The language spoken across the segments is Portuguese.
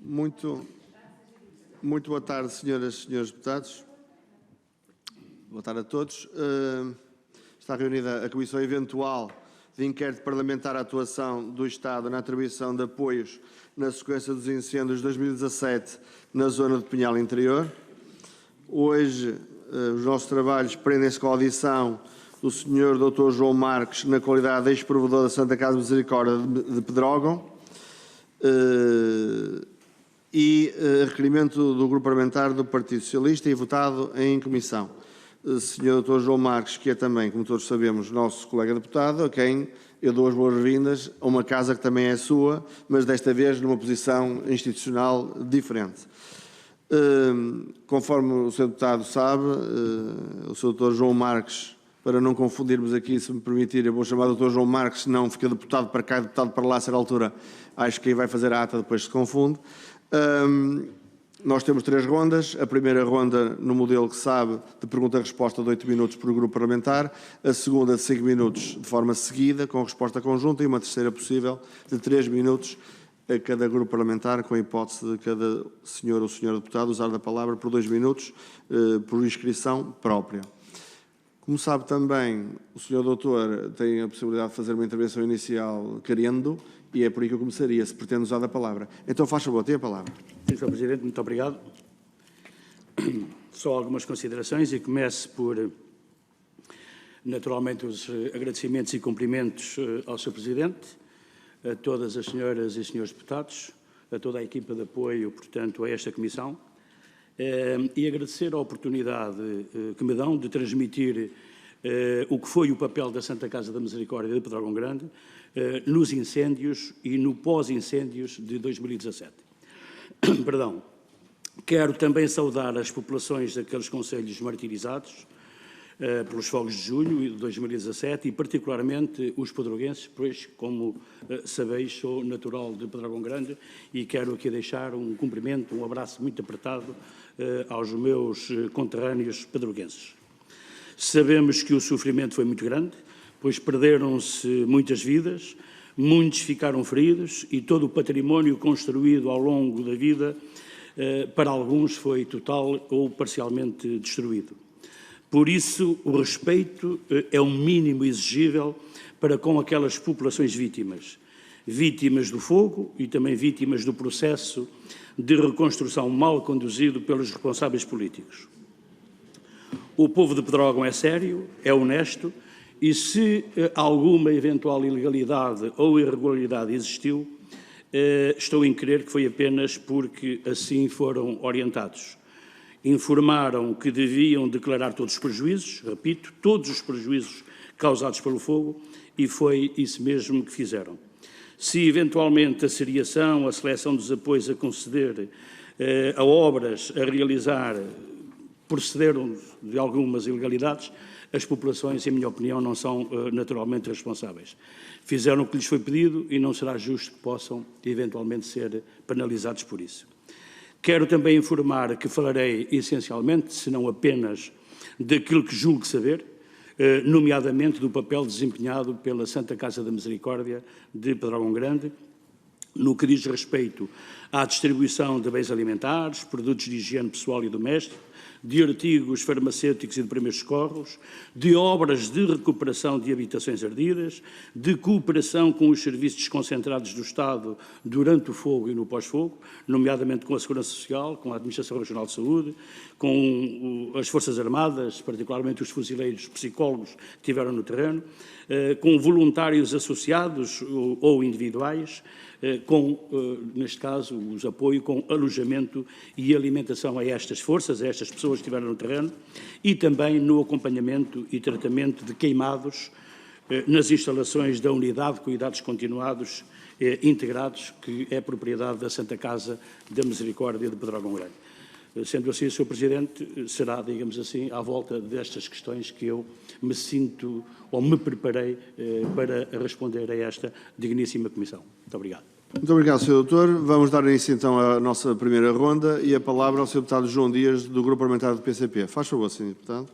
Muito boa tarde, senhoras e senhores deputados. Boa tarde a todos. Está reunida a Comissão Eventual de Inquérito Parlamentar à Atuação do Estado na atribuição de apoios na sequência dos incêndios de 2017 na zona de Pinhal Interior. Hoje, os nossos trabalhos prendem-se com a audição do Sr. Dr. João Marques, na qualidade de ex-provedor da Santa Casa de Misericórdia de Pedrógão, e requerimento do Grupo Parlamentar do Partido Socialista e votado em comissão. Sr. Dr. João Marques, que é também, como todos sabemos, nosso colega deputado, a quem eu dou as boas-vindas a uma casa que também é sua, mas desta vez numa posição institucional diferente. Conforme o Sr. Deputado sabe, o Sr. Dr. João Marques, para não confundirmos aqui, se me permitir, eu vou chamar o Dr. João Marques, senão fica deputado para cá e deputado para lá, a certa altura, acho que quem vai fazer a ata depois se confunde. Nós temos 3 rondas. A primeira ronda, no modelo que sabe, de pergunta-resposta de 8 minutos por grupo parlamentar. A segunda de 5 minutos de forma seguida, com resposta conjunta. E uma terceira possível de 3 minutos a cada grupo parlamentar, com a hipótese de cada senhor ou senhora deputado usar da palavra por 2 minutos por inscrição própria. Como sabe também, o senhor doutor tem a possibilidade de fazer uma intervenção inicial querendo, e é por aí que eu começaria, se pretende usar da palavra. Então, faz favor, tem a palavra. Sr. Presidente, muito obrigado. Só algumas considerações e começo por, naturalmente, os agradecimentos e cumprimentos ao Sr. Presidente, a todas as senhoras e senhores deputados, a toda a equipa de apoio, portanto, a esta Comissão, e agradecer a oportunidade que me dão de transmitir o que foi o papel da Santa Casa da Misericórdia de Pedrógão Grande nos incêndios e no pós-incêndios de 2017. Perdão. Quero também saudar as populações daqueles concelhos martirizados pelos fogos de julho de 2017 e particularmente os pedroguenses, pois, como sabeis, sou natural de Pedrógão Grande e quero aqui deixar um cumprimento, um abraço muito apertado aos meus conterrâneos pedroguenses. Sabemos que o sofrimento foi muito grande, pois perderam-se muitas vidas, muitos ficaram feridos e todo o património construído ao longo da vida, para alguns, foi total ou parcialmente destruído. Por isso, o respeito é o mínimo exigível para com aquelas populações vítimas. Vítimas do fogo e também vítimas do processo de reconstrução mal conduzido pelos responsáveis políticos. O povo de Pedrógão é sério, é honesto e se alguma eventual ilegalidade ou irregularidade existiu, estou em crer que foi apenas porque assim foram orientados. Informaram que deviam declarar todos os prejuízos, repito, todos os prejuízos causados pelo fogo e foi isso mesmo que fizeram. Se eventualmente a seriação, a seleção dos apoios a conceder a obras a realizar procederam de algumas ilegalidades, as populações, em minha opinião, não são naturalmente responsáveis. Fizeram o que lhes foi pedido e não será justo que possam eventualmente ser penalizados por isso. Quero também informar que falarei essencialmente, se não apenas, daquilo que julgo saber, nomeadamente do papel desempenhado pela Santa Casa da Misericórdia de Pedrógão Grande, no que diz respeito à distribuição de bens alimentares, produtos de higiene pessoal e doméstico, de artigos farmacêuticos e de primeiros socorros, de obras de recuperação de habitações ardidas, de cooperação com os serviços desconcentrados do Estado durante o fogo e no pós-fogo, nomeadamente com a Segurança Social, com a Administração Regional de Saúde, com as Forças Armadas, particularmente os fuzileiros psicólogos que estiveram no terreno, com voluntários associados ou individuais, com, neste caso, os apoio com alojamento e alimentação a estas forças, a estas pessoas que estiveram no terreno, e também no acompanhamento e tratamento de queimados nas instalações da Unidade de Cuidados Continuados Integrados, que é propriedade da Santa Casa da Misericórdia de Pedrógão Grande. Sendo assim, Sr. Presidente, será, digamos assim, à volta destas questões que eu me sinto ou me preparei para responder a esta digníssima Comissão. Muito obrigado. Muito obrigado, Sr. Doutor. Vamos dar início, então, à nossa primeira ronda e a palavra ao Sr. Deputado João Dias, do Grupo Parlamentar do PCP. Faz favor, Sr. Deputado.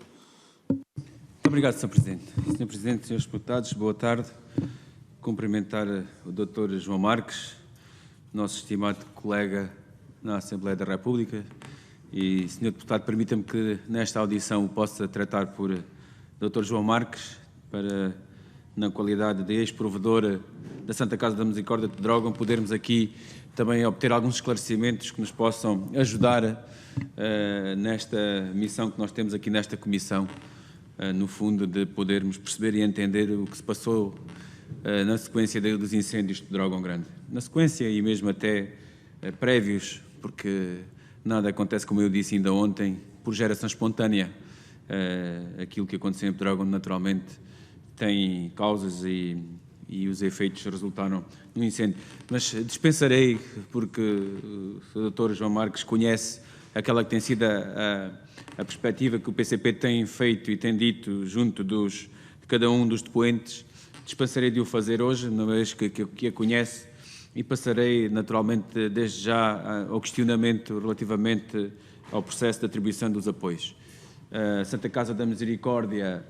Muito obrigado, Sr. Presidente. Sr. Presidente, Srs. Deputados, boa tarde. Cumprimentar o Dr. João Marques, nosso estimado colega na Assembleia da República e, Sr. Deputado, permita-me que nesta audição possa tratar por Dr. João Marques, para, na qualidade de ex-provedor da Santa Casa da Misericórdia de Pedrógão, podermos aqui também obter alguns esclarecimentos que nos possam ajudar nesta missão que nós temos aqui nesta comissão, no fundo, de podermos perceber e entender o que se passou na sequência dos incêndios de Pedrógão Grande. Na sequência e mesmo até prévios, porque nada acontece, como eu disse ainda ontem, por geração espontânea. Aquilo que aconteceu em Pedrógão naturalmente tem causas e os efeitos resultaram no incêndio. Mas dispensarei, porque o Dr. João Marques conhece aquela que tem sido a perspectiva que o PCP tem feito e tem dito junto de cada um dos depoentes. Dispensarei de o fazer hoje, uma vez que a conhece, e passarei naturalmente desde já ao questionamento relativamente ao processo de atribuição dos apoios. A Santa Casa da Misericórdia,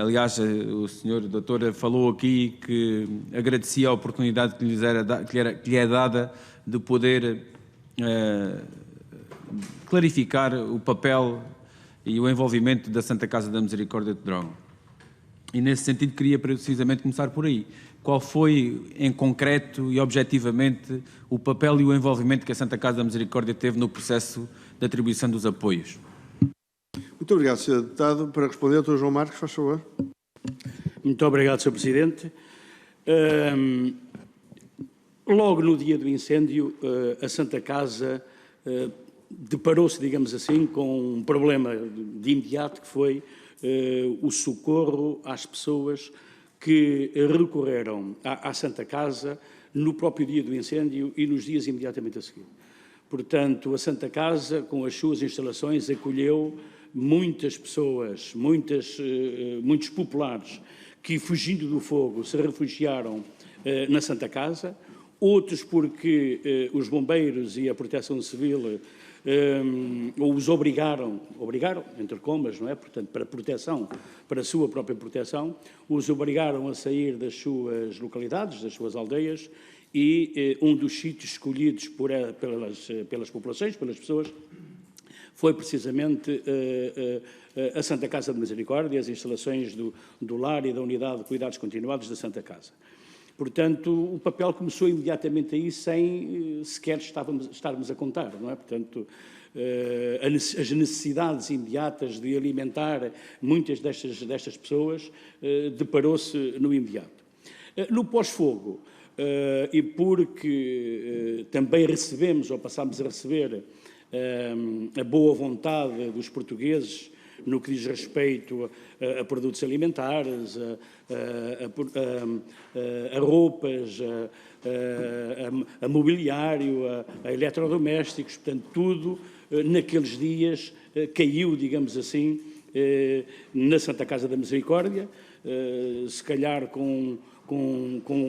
aliás, o Sr. Doutor falou aqui que agradecia a oportunidade que lhe é dada de poder clarificar o papel e o envolvimento da Santa Casa da Misericórdia de Pedrógão. E nesse sentido queria precisamente começar por aí. Qual foi, em concreto e objetivamente, o papel e o envolvimento que a Santa Casa da Misericórdia teve no processo de atribuição dos apoios? Muito obrigado, Sr. Deputado. Para responder, Dr. João Marques, faz favor. Muito obrigado, Sr. Presidente. Logo no dia do incêndio, a Santa Casa deparou-se, digamos assim, com um problema de imediato, que foi o socorro às pessoas que recorreram à Santa Casa no próprio dia do incêndio e nos dias imediatamente a seguir. Portanto, a Santa Casa, com as suas instalações, acolheu muitas pessoas, muitos populares que, fugindo do fogo, se refugiaram na Santa Casa, outros porque os bombeiros e a Proteção Civil os obrigaram, entre comas, não é? Portanto, para proteção, para a sua própria proteção, os obrigaram a sair das suas localidades, das suas aldeias, e um dos sítios escolhidos pelas populações, pelas pessoas, foi precisamente a Santa Casa de Misericórdia, as instalações do lar e da Unidade de Cuidados Continuados da Santa Casa. Portanto, o papel começou imediatamente aí, sem sequer estarmos a contar, não é? Portanto, as necessidades imediatas de alimentar muitas destas pessoas deparou-se no imediato. No pós-fogo, e porque também recebemos, ou passámos a receber, a boa vontade dos portugueses no que diz respeito a produtos alimentares, a roupas, a mobiliário, a eletrodomésticos, portanto, tudo naqueles dias caiu, digamos assim, na Santa Casa da Misericórdia, se calhar com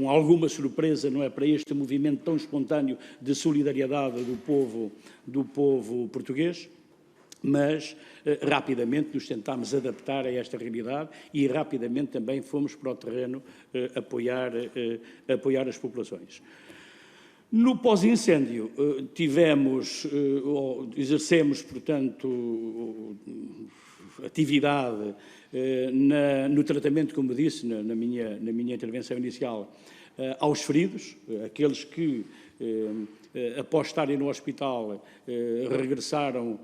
alguma surpresa, não é, para este movimento tão espontâneo de solidariedade do povo português, mas rapidamente nos tentámos adaptar a esta realidade e rapidamente também fomos para o terreno apoiar as populações. No pós-incêndio exercemos, portanto, atividade no tratamento, como disse na minha intervenção inicial, aos feridos, aqueles que, após estarem no hospital, regressaram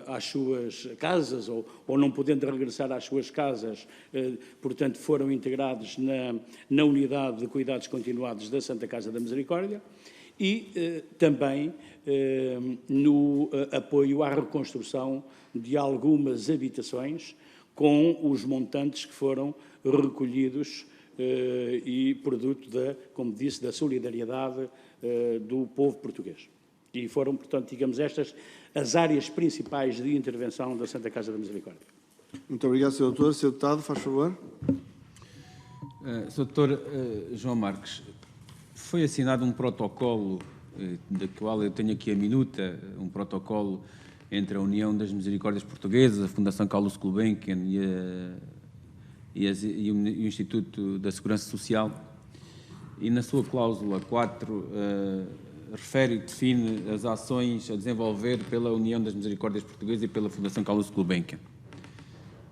às suas casas ou não podendo regressar às suas casas, portanto, foram integrados na Unidade de Cuidados Continuados da Santa Casa da Misericórdia e também no apoio à reconstrução de algumas habitações com os montantes que foram recolhidos e produto como disse, da solidariedade do povo português. E foram, portanto, digamos, estas as áreas principais de intervenção da Santa Casa da Misericórdia. Muito obrigado, Sr. Doutor. Sr. Deputado, faz favor. Sr. Doutor João Marques, foi assinado um protocolo, da qual eu tenho aqui a minuta, um protocolo entre a União das Misericórdias Portuguesas, a Fundação Carlos Gulbenkian e o Instituto da Segurança Social, e na sua cláusula 4 refere e define as ações a desenvolver pela União das Misericórdias Portuguesas e pela Fundação Carlos Gulbenkian.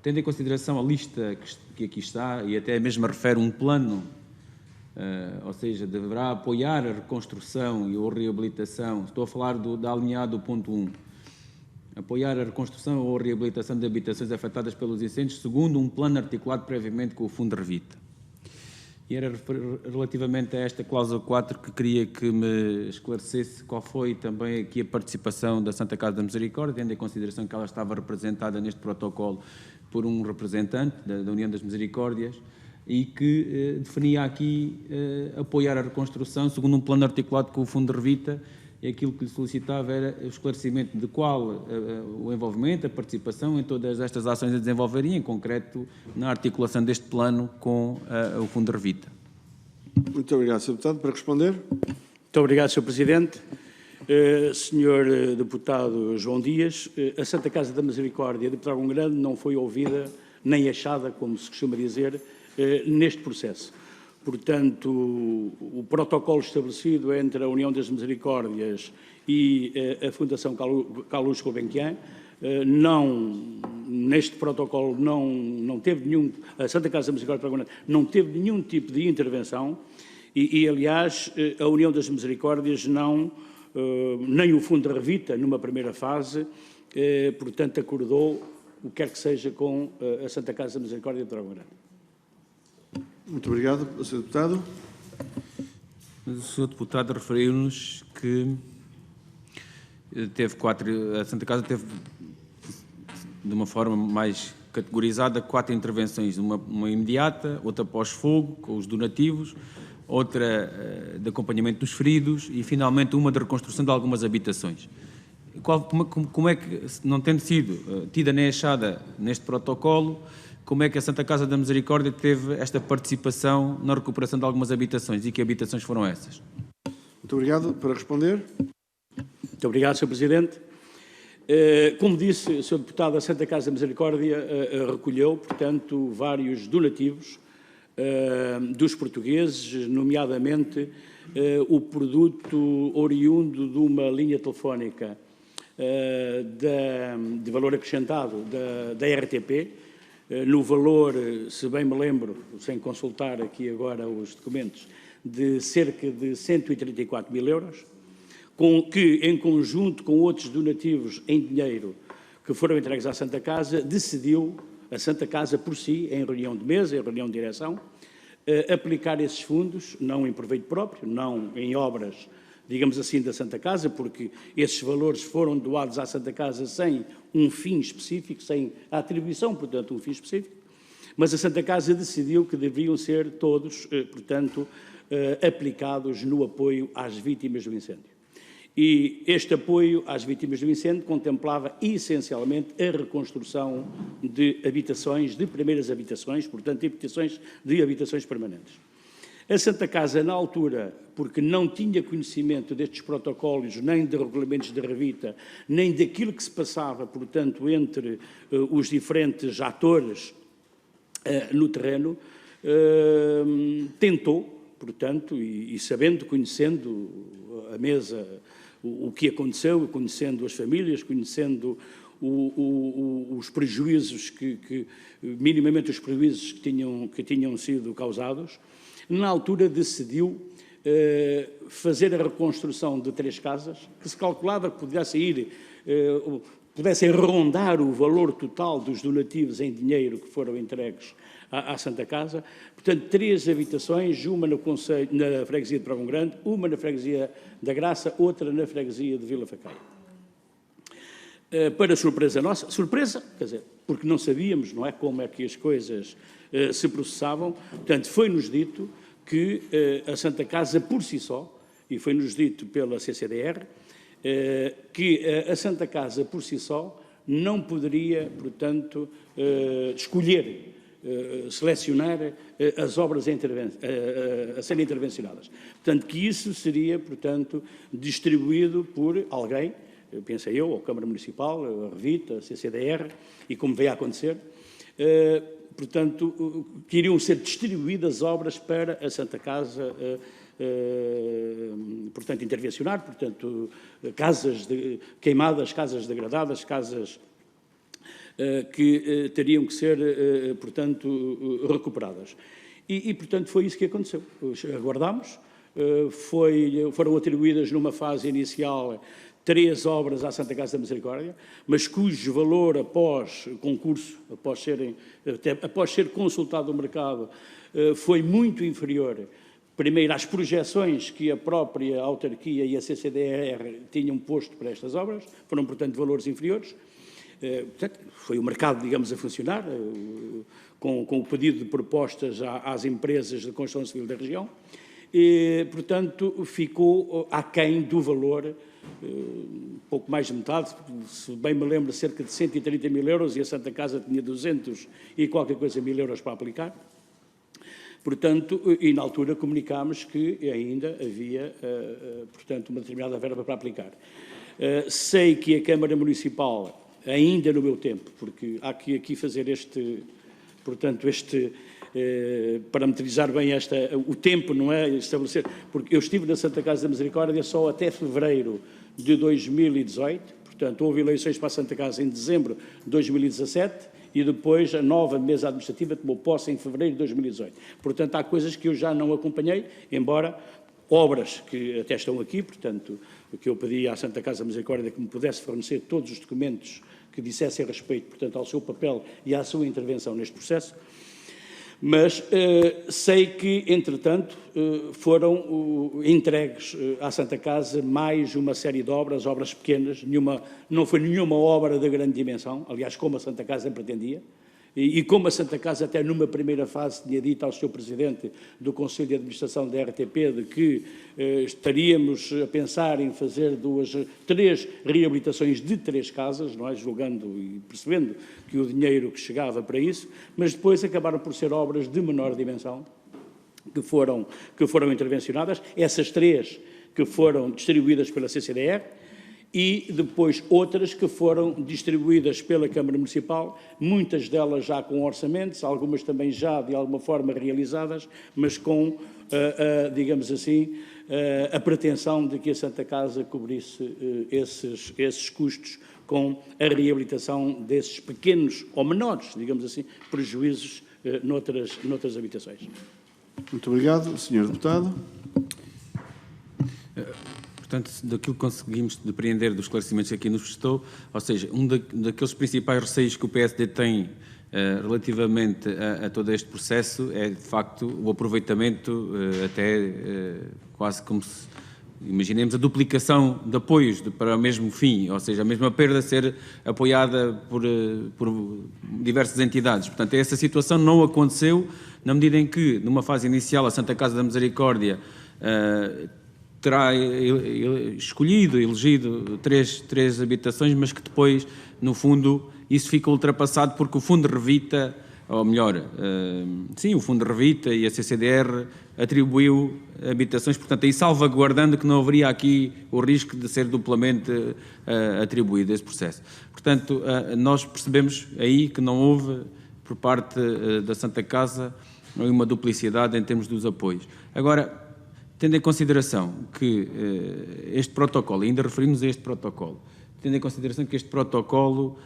Tendo em consideração a lista que aqui está, e até mesmo refere um plano, ou seja, deverá apoiar a reconstrução e a reabilitação, estou a falar da alinhada do ponto 1, apoiar a reconstrução ou a reabilitação de habitações afetadas pelos incêndios, segundo um plano articulado previamente com o Fundo Revita. E era relativamente a esta cláusula 4 que queria que me esclarecesse qual foi também aqui a participação da Santa Casa da Misericórdia, tendo em consideração que ela estava representada neste protocolo por um representante da União das Misericórdias e que definia aqui apoiar a reconstrução segundo um plano articulado com o Fundo Revita, e aquilo que lhe solicitava era o esclarecimento de qual o envolvimento, a participação em todas estas ações a desenvolver e, em concreto, na articulação deste plano com o Fundo Revita. Muito obrigado, Sr. Deputado. Para responder. Muito obrigado, Sr. Presidente. Sr. Deputado João Dias, a Santa Casa da Misericórdia de Pedrógão Grande não foi ouvida nem achada, como se costuma dizer, neste processo. Portanto, o protocolo estabelecido entre a União das Misericórdias e a Fundação Carlos Gulbenkian, neste protocolo não teve nenhum, a Santa Casa da Misericórdia não teve nenhum tipo de intervenção e aliás, a União das Misericórdias nem o Fundo Revita, numa primeira fase, portanto, acordou o que quer que seja com a Santa Casa da Misericórdia de Pedrógão Grande. Muito obrigado, Sr. Deputado. Mas o Sr. Deputado referiu-nos que a Santa Casa teve, de uma forma mais categorizada, 4 intervenções, uma imediata, outra pós-fogo, com os donativos, outra de acompanhamento dos feridos e, finalmente, uma de reconstrução de algumas habitações. Como é que, não tendo sido tida nem achada neste protocolo, como é que a Santa Casa da Misericórdia teve esta participação na recuperação de algumas habitações e que habitações foram essas? Muito obrigado. Para responder. Muito obrigado, Sr. Presidente. Como disse, Sr. Deputado, a Santa Casa da Misericórdia recolheu, portanto, vários donativos dos portugueses, nomeadamente o produto oriundo de uma linha telefónica de valor acrescentado da RTP, no valor, se bem me lembro, sem consultar aqui agora os documentos, de cerca de 134 mil euros, que, em conjunto com outros donativos em dinheiro que foram entregues à Santa Casa, decidiu, a Santa Casa por si, em reunião de mesa, em reunião de direção, aplicar esses fundos, não em proveito próprio, não em obras, digamos assim, da Santa Casa, porque esses valores foram doados à Santa Casa sem um fim específico, sem a atribuição, portanto, um fim específico, mas a Santa Casa decidiu que deveriam ser todos, portanto, aplicados no apoio às vítimas do incêndio. E este apoio às vítimas do incêndio contemplava essencialmente a reconstrução de habitações, de primeiras habitações, portanto, de habitações permanentes. A Santa Casa, na altura, porque não tinha conhecimento destes protocolos, nem de regulamentos de Revita, nem daquilo que se passava, portanto, entre os diferentes atores no terreno, tentou, portanto, e sabendo, conhecendo a mesa, o que aconteceu, conhecendo as famílias, conhecendo os prejuízos, minimamente os prejuízos que tinham sido causados, na altura decidiu fazer a reconstrução de 3 casas, que se calculava que pudessem rondar o valor total dos donativos em dinheiro que foram entregues à Santa Casa. Portanto, 3 habitações, uma na freguesia de Pedrógão Grande, uma na freguesia da Graça, outra na freguesia de Vila Facaia. Para surpresa nossa, quer dizer, porque não sabíamos, não é, como é que as coisas se processavam, portanto, foi-nos dito que a Santa Casa por si só, e foi-nos dito pela CCDR, que a Santa Casa por si só não poderia, portanto, escolher, selecionar as obras a serem intervencionadas. Portanto, que isso seria, portanto, distribuído por alguém, pensei eu, a Câmara Municipal, a Revita, a CCDR, e como veio a acontecer, portanto, que iriam ser distribuídas obras para a Santa Casa portanto, intervencionar, portanto, casas queimadas, casas degradadas, casas que teriam que ser, portanto, recuperadas. E, portanto, foi isso que aconteceu. Aguardámos, foram atribuídas numa fase inicial 3 obras à Santa Casa da Misericórdia, mas cujo valor após concurso, após ser consultado o mercado, foi muito inferior, primeiro às projeções que a própria autarquia e a CCDR tinham posto para estas obras, foram, portanto, valores inferiores. Portanto, foi o mercado, digamos, a funcionar, com o pedido de propostas às empresas de construção civil da região, e, portanto, ficou aquém do valor, pouco mais de metade, se bem me lembro, cerca de 130 mil euros, e a Santa Casa tinha 200 e qualquer coisa mil euros para aplicar. Portanto, e na altura comunicámos que ainda havia, portanto, uma determinada verba para aplicar. Sei que a Câmara Municipal, ainda no meu tempo, porque há que aqui fazer parametrizar bem o tempo, não é? Estabelecer, porque eu estive na Santa Casa da Misericórdia só até fevereiro de 2018, portanto, houve eleições para a Santa Casa em dezembro de 2017, e depois a nova mesa administrativa tomou posse em fevereiro de 2018. Portanto, há coisas que eu já não acompanhei, embora obras que até estão aqui, portanto, o que eu pedi à Santa Casa da Misericórdia que me pudesse fornecer todos os documentos que dissessem respeito, portanto, ao seu papel e à sua intervenção neste processo. Mas sei que, entretanto, foram entregues à Santa Casa mais uma série de obras pequenas, não foi nenhuma obra de grande dimensão, aliás, como a Santa Casa pretendia, e como a Santa Casa até numa primeira fase tinha dito ao Sr. Presidente do Conselho de Administração da RTP de que estaríamos a pensar em fazer 3 reabilitações de 3 casas, não é? Julgando e percebendo que o dinheiro que chegava para isso, mas depois acabaram por ser obras de menor dimensão que foram intervencionadas, essas 3 que foram distribuídas pela CCDR, e depois outras que foram distribuídas pela Câmara Municipal, muitas delas já com orçamentos, algumas também já de alguma forma realizadas, mas com, digamos assim, a pretensão de que a Santa Casa cobrisse esses custos com a reabilitação desses pequenos ou menores, digamos assim, prejuízos noutras habitações. Muito obrigado, Sr. Deputado. Portanto, daquilo que conseguimos depreender dos esclarecimentos que aqui nos prestou, ou seja, daqueles principais receios que o PSD tem relativamente a todo este processo é, de facto, o aproveitamento quase como se, imaginemos, a duplicação de apoios para o mesmo fim, ou seja, a mesma perda ser apoiada por diversas entidades. Portanto, essa situação não aconteceu na medida em que, numa fase inicial, a Santa Casa da Misericórdia terá elegido três habitações, mas que depois, no fundo, isso fica ultrapassado porque o Fundo de Revita, ou melhor, sim, o Fundo de Revita e a CCDR atribuiu habitações, portanto, aí salvaguardando que não haveria aqui o risco de ser duplamente atribuído esse processo. Portanto, nós percebemos aí que não houve, por parte da Santa Casa, uma duplicidade em termos dos apoios. Agora, tendo em consideração que este protocolo, ainda referimos a este protocolo, tendo em consideração que este protocolo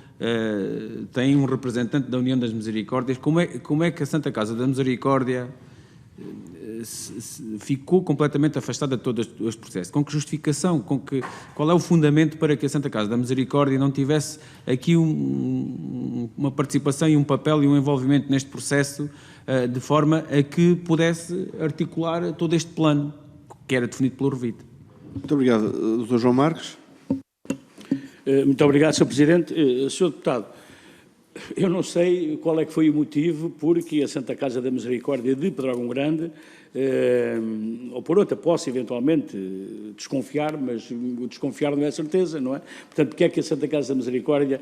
tem um representante da União das Misericórdias, como é que a Santa Casa da Misericórdia ficou completamente afastada de todo este processo? Com que justificação? Qual é o fundamento para que a Santa Casa da Misericórdia não tivesse aqui uma participação e um papel e um envolvimento neste processo de forma a que pudesse articular todo este plano que era definido pelo Revita? Muito obrigado. Dr. João Marques. Muito obrigado, Sr. Presidente. Sr. Deputado, eu não sei qual é que foi o motivo porque a Santa Casa da Misericórdia de Pedrógão Grande, ou por outra posso eventualmente desconfiar, mas o desconfiar não é certeza, não é? Portanto, porque é que a Santa Casa da Misericórdia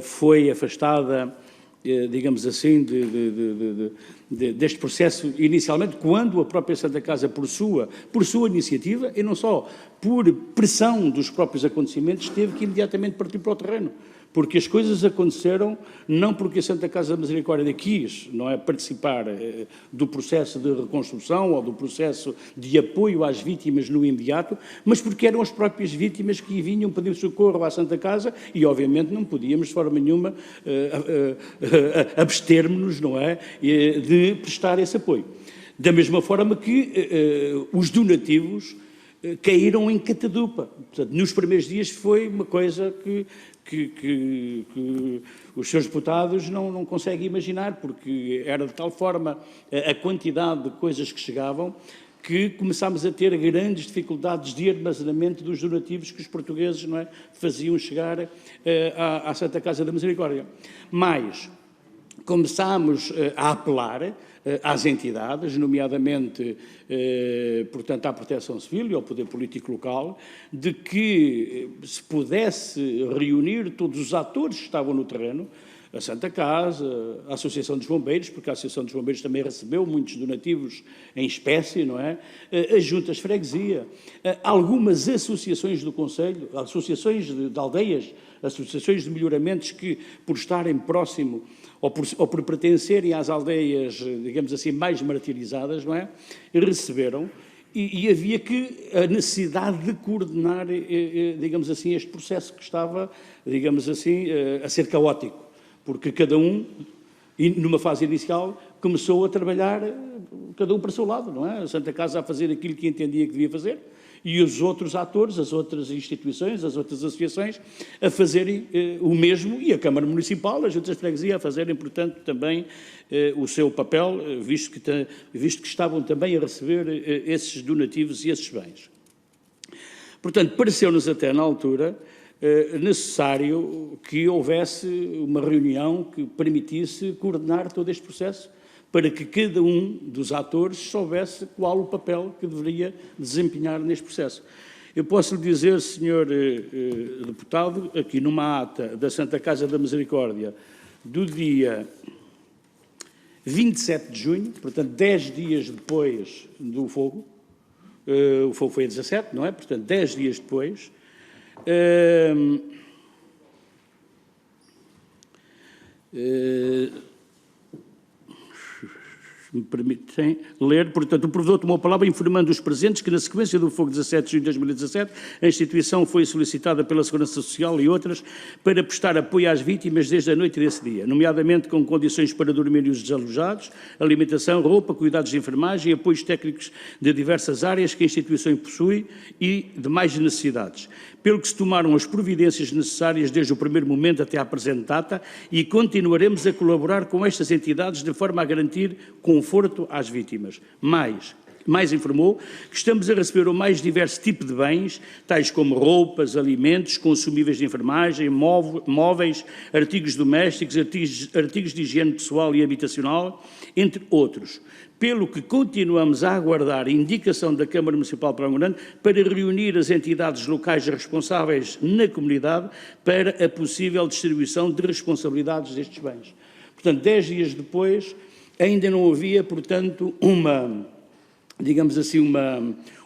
foi afastada, digamos assim, deste processo inicialmente, quando a própria Santa Casa, por sua iniciativa, e não só por pressão dos próprios acontecimentos, teve que imediatamente partir para o terreno. porque as coisas aconteceram não porque a Santa Casa da Misericórdia quis, não é, participar do processo de reconstrução ou do processo de apoio às vítimas no imediato, mas porque eram as próprias vítimas que vinham pedir socorro à Santa Casa e, obviamente, não podíamos, de forma nenhuma, abster-nos, não é, de prestar esse apoio. Da mesma forma que os donativos caíram em catadupa. Portanto, nos primeiros dias foi uma coisa que os seus deputados não conseguem imaginar, porque era de tal forma a quantidade de coisas que chegavam que começámos a ter grandes dificuldades de armazenamento dos donativos que os portugueses, não é, faziam chegar à Santa Casa da Misericórdia. Mas começámos a apelar às entidades, nomeadamente, portanto, à Proteção Civil e ao Poder Político Local, de que se pudesse reunir todos os atores que estavam no terreno, a Santa Casa, a Associação dos Bombeiros, porque a Associação dos Bombeiros também recebeu muitos donativos em espécie, não é? As juntas de freguesia, algumas associações do Conselho, associações de aldeias, associações de melhoramentos que, por estarem próximo ou por pertencerem às aldeias, digamos assim, mais martirizadas, não é? Receberam e havia que a necessidade de coordenar, digamos assim, este processo que estava, digamos assim, a ser caótico, porque cada um, numa fase inicial, começou a trabalhar, cada um para o seu lado, não é? A Santa Casa a fazer aquilo que entendia que devia fazer, e os outros atores, as outras instituições, as outras associações, a fazerem o mesmo, e a Câmara Municipal, as juntas de freguesia, a fazerem, portanto, também o seu papel, visto que estavam também a receber esses donativos e esses bens. Portanto, pareceu-nos até na altura necessário que houvesse uma reunião que permitisse coordenar todo este processo, para que cada um dos atores soubesse qual o papel que deveria desempenhar neste processo. Eu posso lhe dizer, Sr. Deputado, aqui numa ata da Santa Casa da Misericórdia, do dia 27 de junho, portanto, 10 dias depois do fogo, o fogo foi a 17, não é? Portanto, 10 dias depois, me permitem ler, portanto, o provedor tomou a palavra informando os presentes que, na sequência do fogo de 17 de junho de 2017, a instituição foi solicitada pela Segurança Social e outras para prestar apoio às vítimas desde a noite desse dia, nomeadamente com condições para dormir os desalojados, alimentação, roupa, cuidados de enfermagem e apoios técnicos de diversas áreas que a instituição possui e demais necessidades, pelo que se tomaram as providências necessárias desde o primeiro momento até à presente data e continuaremos a colaborar com estas entidades de forma a garantir conforto às vítimas. Mais informou que estamos a receber o mais diverso tipo de bens, tais como roupas, alimentos, consumíveis de enfermagem, móveis, artigos domésticos, artigos de higiene pessoal e habitacional, entre outros. Pelo que continuamos a aguardar a indicação da Câmara Municipal de Praia Grande para reunir as entidades locais responsáveis na comunidade para a possível distribuição de responsabilidades destes bens. Portanto, 10 dias depois, ainda não havia, portanto, digamos assim,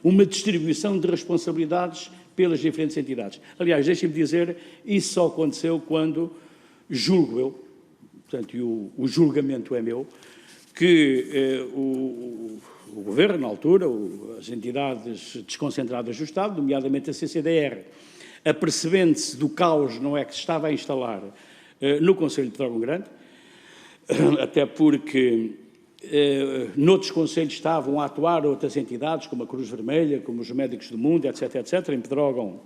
uma distribuição de responsabilidades pelas diferentes entidades. Aliás, deixem-me dizer, isso só aconteceu quando, julgo eu, portanto, e o julgamento é meu, que o Governo, na altura, as entidades desconcentradas do Estado, nomeadamente a CCDR, apercebendo-se do caos, não é, que se estava a instalar no Conselho de Pedrógão Grande, até porque noutros conselhos estavam a atuar outras entidades, como a Cruz Vermelha, como os Médicos do Mundo, etc., etc., em Pedrógão.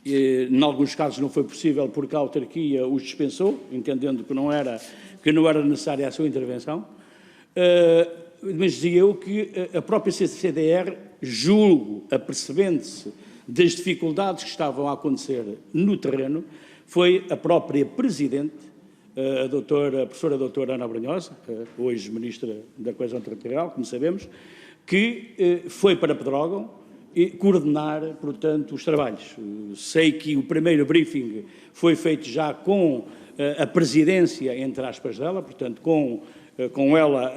Em alguns casos não foi possível porque a autarquia os dispensou, entendendo que não era necessária a sua intervenção, mas dizia eu que a própria CCDR, julgo, apercebendo-se das dificuldades que estavam a acontecer no terreno, foi a própria Presidente, a professora doutora Ana Brunhosa, hoje Ministra da Coesão Territorial, como sabemos, que foi para Pedrógão coordenar, portanto, os trabalhos. Sei que o primeiro briefing foi feito já com a presidência, entre aspas, dela, portanto, com com ela,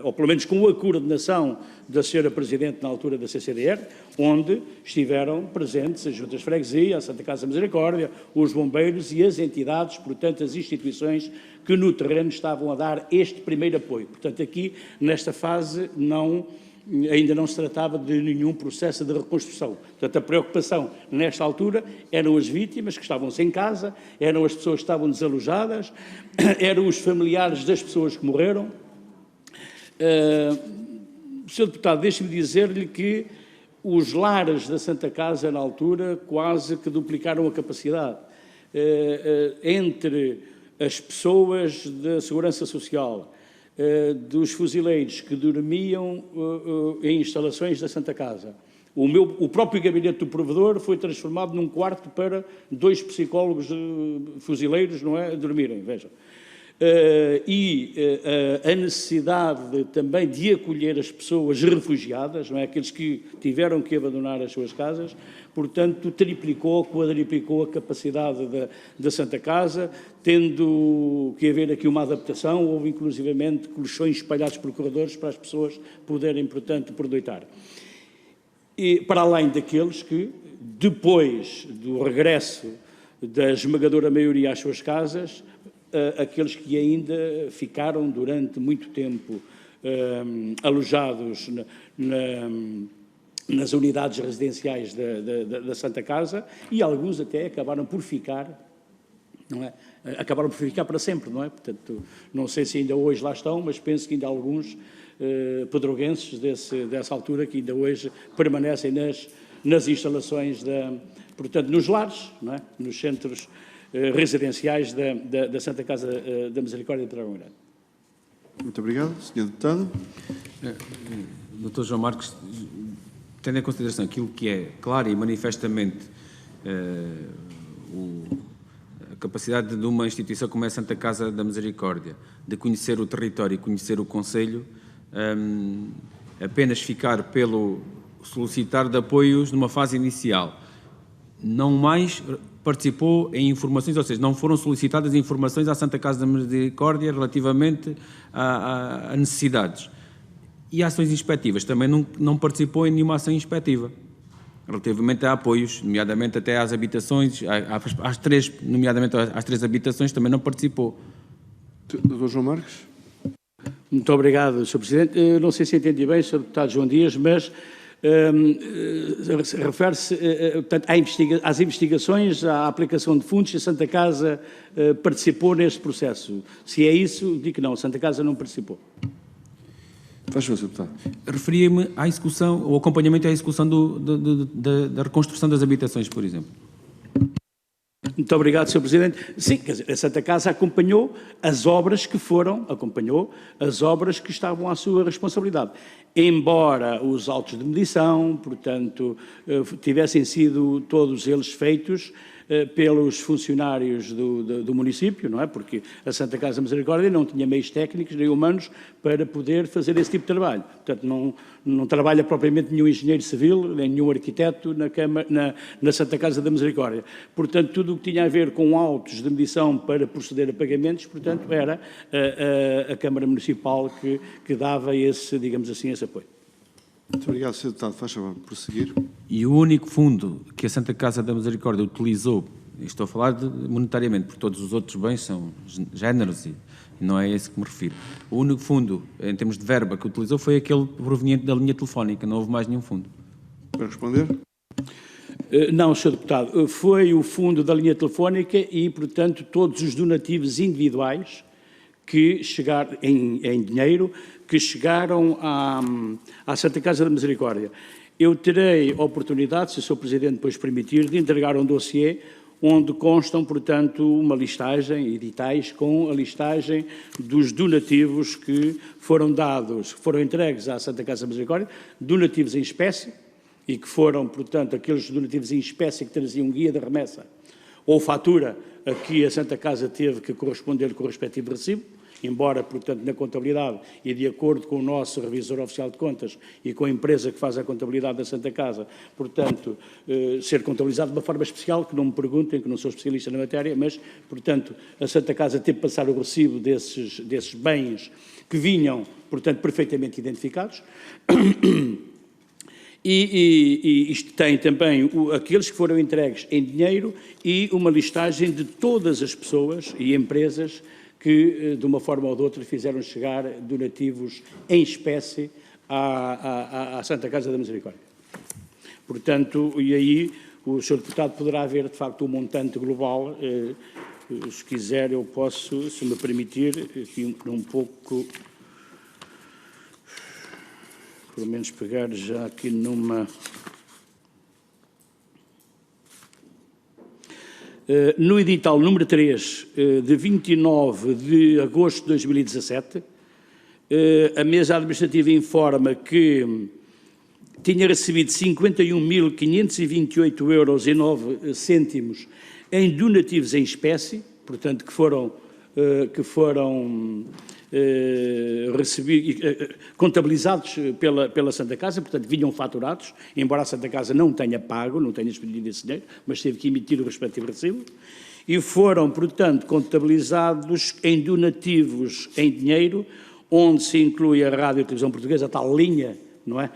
ou pelo menos com a coordenação da senhora Presidente na altura da CCDR, onde estiveram presentes as juntas de freguesia, a Santa Casa da Misericórdia, os bombeiros e as entidades, portanto, as instituições que no terreno estavam a dar este primeiro apoio. Portanto, aqui, nesta fase, ainda não se tratava de nenhum processo de reconstrução. Portanto, a preocupação, nesta altura, eram as vítimas que estavam sem casa, eram as pessoas que estavam desalojadas, eram os familiares das pessoas que morreram. Sr. Deputado, deixe-me dizer-lhe que os lares da Santa Casa, na altura, quase que duplicaram a capacidade. Entre as pessoas da Segurança Social, dos fuzileiros que dormiam em instalações da Santa Casa. O próprio gabinete do provedor foi transformado num quarto para 2 psicólogos fuzileiros, não é, dormirem, vejam. A necessidade também de acolher as pessoas refugiadas, não é? Aqueles que tiveram que abandonar as suas casas, portanto, quadriplicou a capacidade da Santa Casa, tendo que haver aqui uma adaptação, houve inclusivamente colchões espalhados por corredores para as pessoas poderem, portanto, pernoitar. E para além daqueles que, depois do regresso da esmagadora maioria às suas casas, aqueles que ainda ficaram durante muito tempo alojados nas unidades residenciais da Santa Casa, e alguns até acabaram por ficar, não é? Acabaram por ficar para sempre, não é? Portanto, não sei se ainda hoje lá estão, mas penso que ainda há alguns pedroguenses dessa altura que ainda hoje permanecem nas instalações, portanto, nos lares, não é? Nos centros residenciais da Santa Casa da Misericórdia de Pedrógão Grande. Muito obrigado. Sr. Deputado. Dr. João Marques, tendo em consideração aquilo que é claro e manifestamente a capacidade de uma instituição como é a Santa Casa da Misericórdia de conhecer o território e conhecer o concelho, apenas ficar pelo solicitar de apoios numa fase inicial, não mais participou em informações, ou seja, não foram solicitadas informações à Santa Casa da Misericórdia relativamente a necessidades. E ações inspectivas, também não participou em nenhuma ação inspectiva, relativamente a apoios, nomeadamente até às habitações, nomeadamente às 3 habitações, também não participou. Dr. João Marques. Muito obrigado, Sr. Presidente. Não sei se entendi bem, Sr. Deputado João Dias, mas refere-se às investigações, à aplicação de fundos, se a Santa Casa participou neste processo. Se é isso, digo que não, a Santa Casa não participou. Faz favor, Sr. Deputado. Referia-me à execução, ao acompanhamento à execução da reconstrução das habitações, por exemplo. Muito obrigado, Sr. Presidente. Sim, quer dizer, a Santa Casa acompanhou as obras que estavam à sua responsabilidade. Embora os autos de medição, portanto, tivessem sido todos eles feitos pelos funcionários do município, não é? Porque a Santa Casa da Misericórdia não tinha meios técnicos nem humanos para poder fazer esse tipo de trabalho. Portanto, não trabalha propriamente nenhum engenheiro civil, nem nenhum arquiteto na Santa Casa da Misericórdia. Portanto, tudo o que tinha a ver com autos de medição para proceder a pagamentos, portanto, era a Câmara Municipal que dava esse, digamos assim, esse apoio. Muito obrigado, Sr. Deputado. Faz favor, prosseguir. E o único fundo que a Santa Casa da Misericórdia utilizou, estou a falar monetariamente, porque todos os outros bens são géneros e não é a esse que me refiro. O único fundo, em termos de verba, que utilizou foi aquele proveniente da linha telefónica, não houve mais nenhum fundo. Para responder? Não, Sr. Deputado, foi o fundo da linha telefónica e, portanto, todos os donativos individuais que chegaram em dinheiro, que chegaram à Santa Casa da Misericórdia. Eu terei a oportunidade, se o Sr. Presidente depois permitir, de entregar um dossiê onde constam, portanto, uma listagem, editais, com a listagem dos donativos que foram dados, que foram entregues à Santa Casa da Misericórdia, donativos em espécie, e que foram, portanto, aqueles donativos em espécie que traziam guia de remessa ou fatura a que a Santa Casa teve que corresponder com o respectivo recibo, embora, portanto, na contabilidade e de acordo com o nosso revisor oficial de contas e com a empresa que faz a contabilidade da Santa Casa, portanto, ser contabilizado de uma forma especial, que não me perguntem, que não sou especialista na matéria, mas, portanto, a Santa Casa teve que passar o recibo desses bens que vinham, portanto, perfeitamente identificados. E isto tem também aqueles que foram entregues em dinheiro e uma listagem de todas as pessoas e empresas que, de uma forma ou de outra, fizeram chegar donativos em espécie à Santa Casa da Misericórdia. Portanto, e aí o Sr. Deputado poderá ver, de facto, o montante global. Se quiser, eu posso, se me permitir, aqui um pouco... pelo menos pegar já aqui numa... No edital número 3, de 29 de agosto de 2017, a mesa administrativa informa que tinha recebido 51.528,09 € em donativos em espécie, portanto, que foram contabilizados pela Santa Casa, portanto, vinham faturados, embora a Santa Casa não tenha pago, não tenha expedido esse dinheiro, mas teve que emitir o respectivo recibo, e foram, portanto, contabilizados em donativos em dinheiro, onde se inclui a Rádio e Televisão Portuguesa, a tal linha, não é?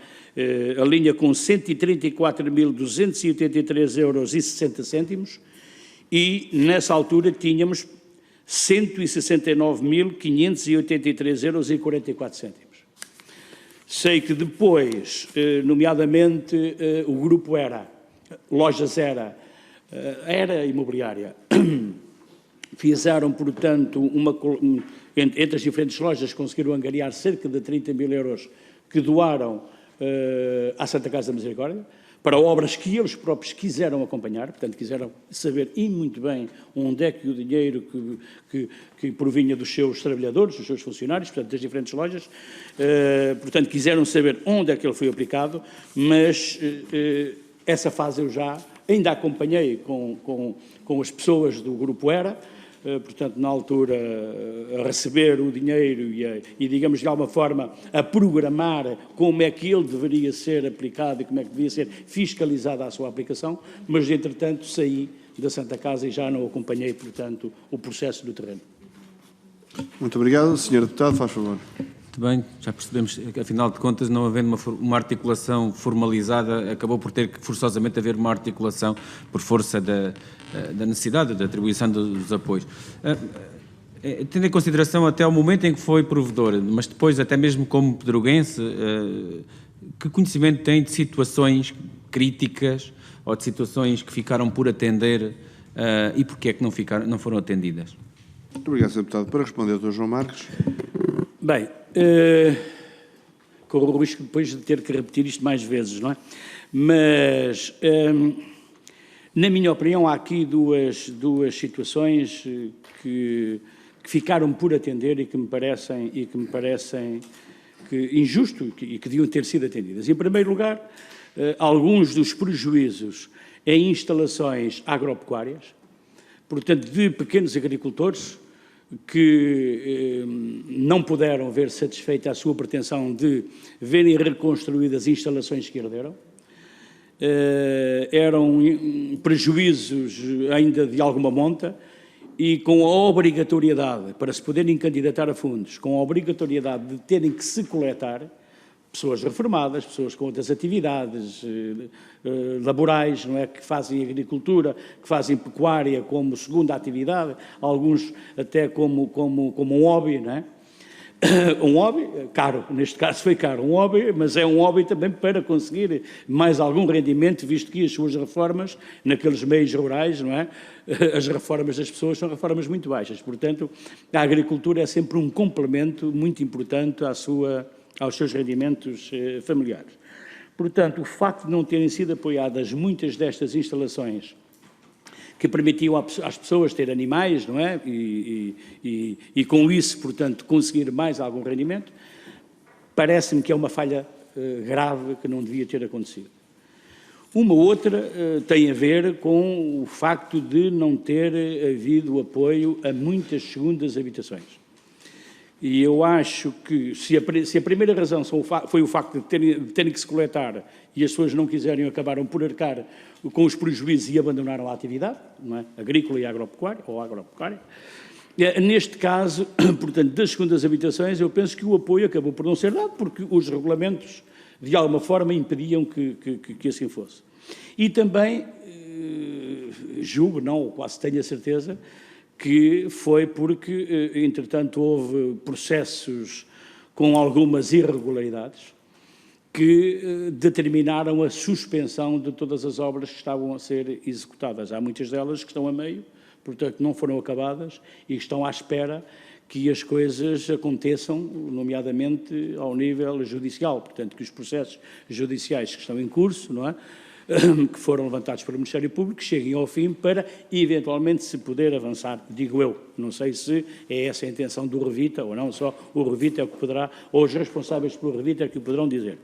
A linha com 134.283,60 € e, nessa altura, tínhamos 169.583,44 €. Sei que depois, nomeadamente, o grupo Lojas Era Imobiliária, fizeram, portanto, entre as diferentes lojas, conseguiram angariar cerca de 30 mil € que doaram à Santa Casa da Misericórdia, para obras que eles próprios quiseram acompanhar, portanto, quiseram saber e muito bem onde é que o dinheiro que provinha dos seus trabalhadores, dos seus funcionários, portanto, das diferentes lojas, portanto, quiseram saber onde é que ele foi aplicado, mas essa fase eu já ainda acompanhei com as pessoas do Grupo portanto, na altura, a receber o dinheiro e, digamos, de alguma forma, a programar como é que ele deveria ser aplicado e como é que deveria ser fiscalizada a sua aplicação, mas, entretanto, saí da Santa Casa e já não acompanhei, portanto, o processo do terreno. Muito obrigado. Sr. Deputado, faz favor. Muito bem, já percebemos que, afinal de contas, não havendo uma articulação formalizada, acabou por ter que forçosamente haver uma articulação por força da necessidade da atribuição dos apoios. Tendo em consideração até o momento em que foi provedor, mas depois até mesmo como pedroguense, que conhecimento tem de situações críticas ou de situações que ficaram por atender e porquê é que não foram atendidas? Muito obrigado, Sr. Deputado. Para responder, Dr. João Marques. Bem, corro o risco depois de ter que repetir isto mais vezes, não é? Mas, na minha opinião, há aqui duas situações que ficaram por atender e que me parecem injusto e que deviam ter sido atendidas. Em primeiro lugar, alguns dos prejuízos em instalações agropecuárias, portanto, de pequenos agricultores que não puderam ver satisfeita a sua pretensão de verem reconstruídas instalações que herderam. Eram prejuízos ainda de alguma monta e com a obrigatoriedade, para se poderem candidatar a fundos, com a obrigatoriedade de terem que se coletar, pessoas reformadas, pessoas com outras atividades laborais, não é, que fazem agricultura, que fazem pecuária como segunda atividade, alguns até como um hobby, não é? Um hobby caro, neste caso foi caro, um hobby, mas é um hobby também para conseguir mais algum rendimento, visto que as suas reformas, naqueles meios rurais, não é? As reformas das pessoas são reformas muito baixas, portanto, a agricultura é sempre um complemento muito importante aos seus rendimentos familiares. Portanto, o facto de não terem sido apoiadas muitas destas instalações que permitiam às pessoas ter animais, não é? E com isso, portanto, conseguir mais algum rendimento, parece-me que é uma falha grave que não devia ter acontecido. Uma outra tem a ver com o facto de não ter havido apoio a muitas segundas habitações. E eu acho que se a primeira razão foi o facto de terem que se coletar e as pessoas não quiserem, acabaram por arcar com os prejuízos e abandonaram a atividade, não é? Agrícola e agropecuária, ou agropecuária. Neste caso, portanto, das segundas habitações, eu penso que o apoio acabou por não ser dado, porque os regulamentos, de alguma forma, impediam que assim fosse. E também, julgo, não, quase tenho a certeza, que foi porque, entretanto, houve processos com algumas irregularidades que determinaram a suspensão de todas as obras que estavam a ser executadas. Há muitas delas que estão a meio, portanto, não foram acabadas e estão à espera que as coisas aconteçam, nomeadamente ao nível judicial. Portanto, que os processos judiciais que estão em curso, não é? Que foram levantados pelo Ministério Público, cheguem ao fim para, eventualmente, se poder avançar, digo eu. Não sei se é essa a intenção do Revita ou não, só o Revita é o que poderá, ou os responsáveis pelo Revita é que o poderão dizer.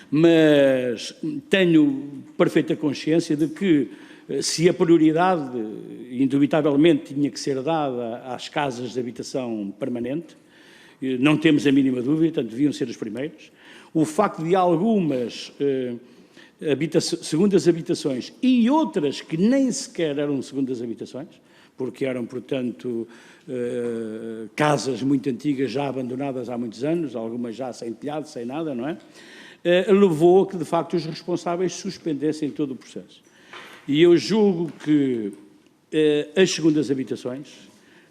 Mas tenho perfeita consciência de que, se a prioridade, indubitavelmente, tinha que ser dada às casas de habitação permanente, não temos a mínima dúvida, portanto, deviam ser os primeiros. O facto de algumas segundas habitações e outras que nem sequer eram segundas habitações, porque eram, portanto, casas muito antigas, já abandonadas há muitos anos, algumas já sem telhado, sem nada, não é? Levou a que, de facto, os responsáveis suspendessem todo o processo. E eu julgo que as segundas habitações,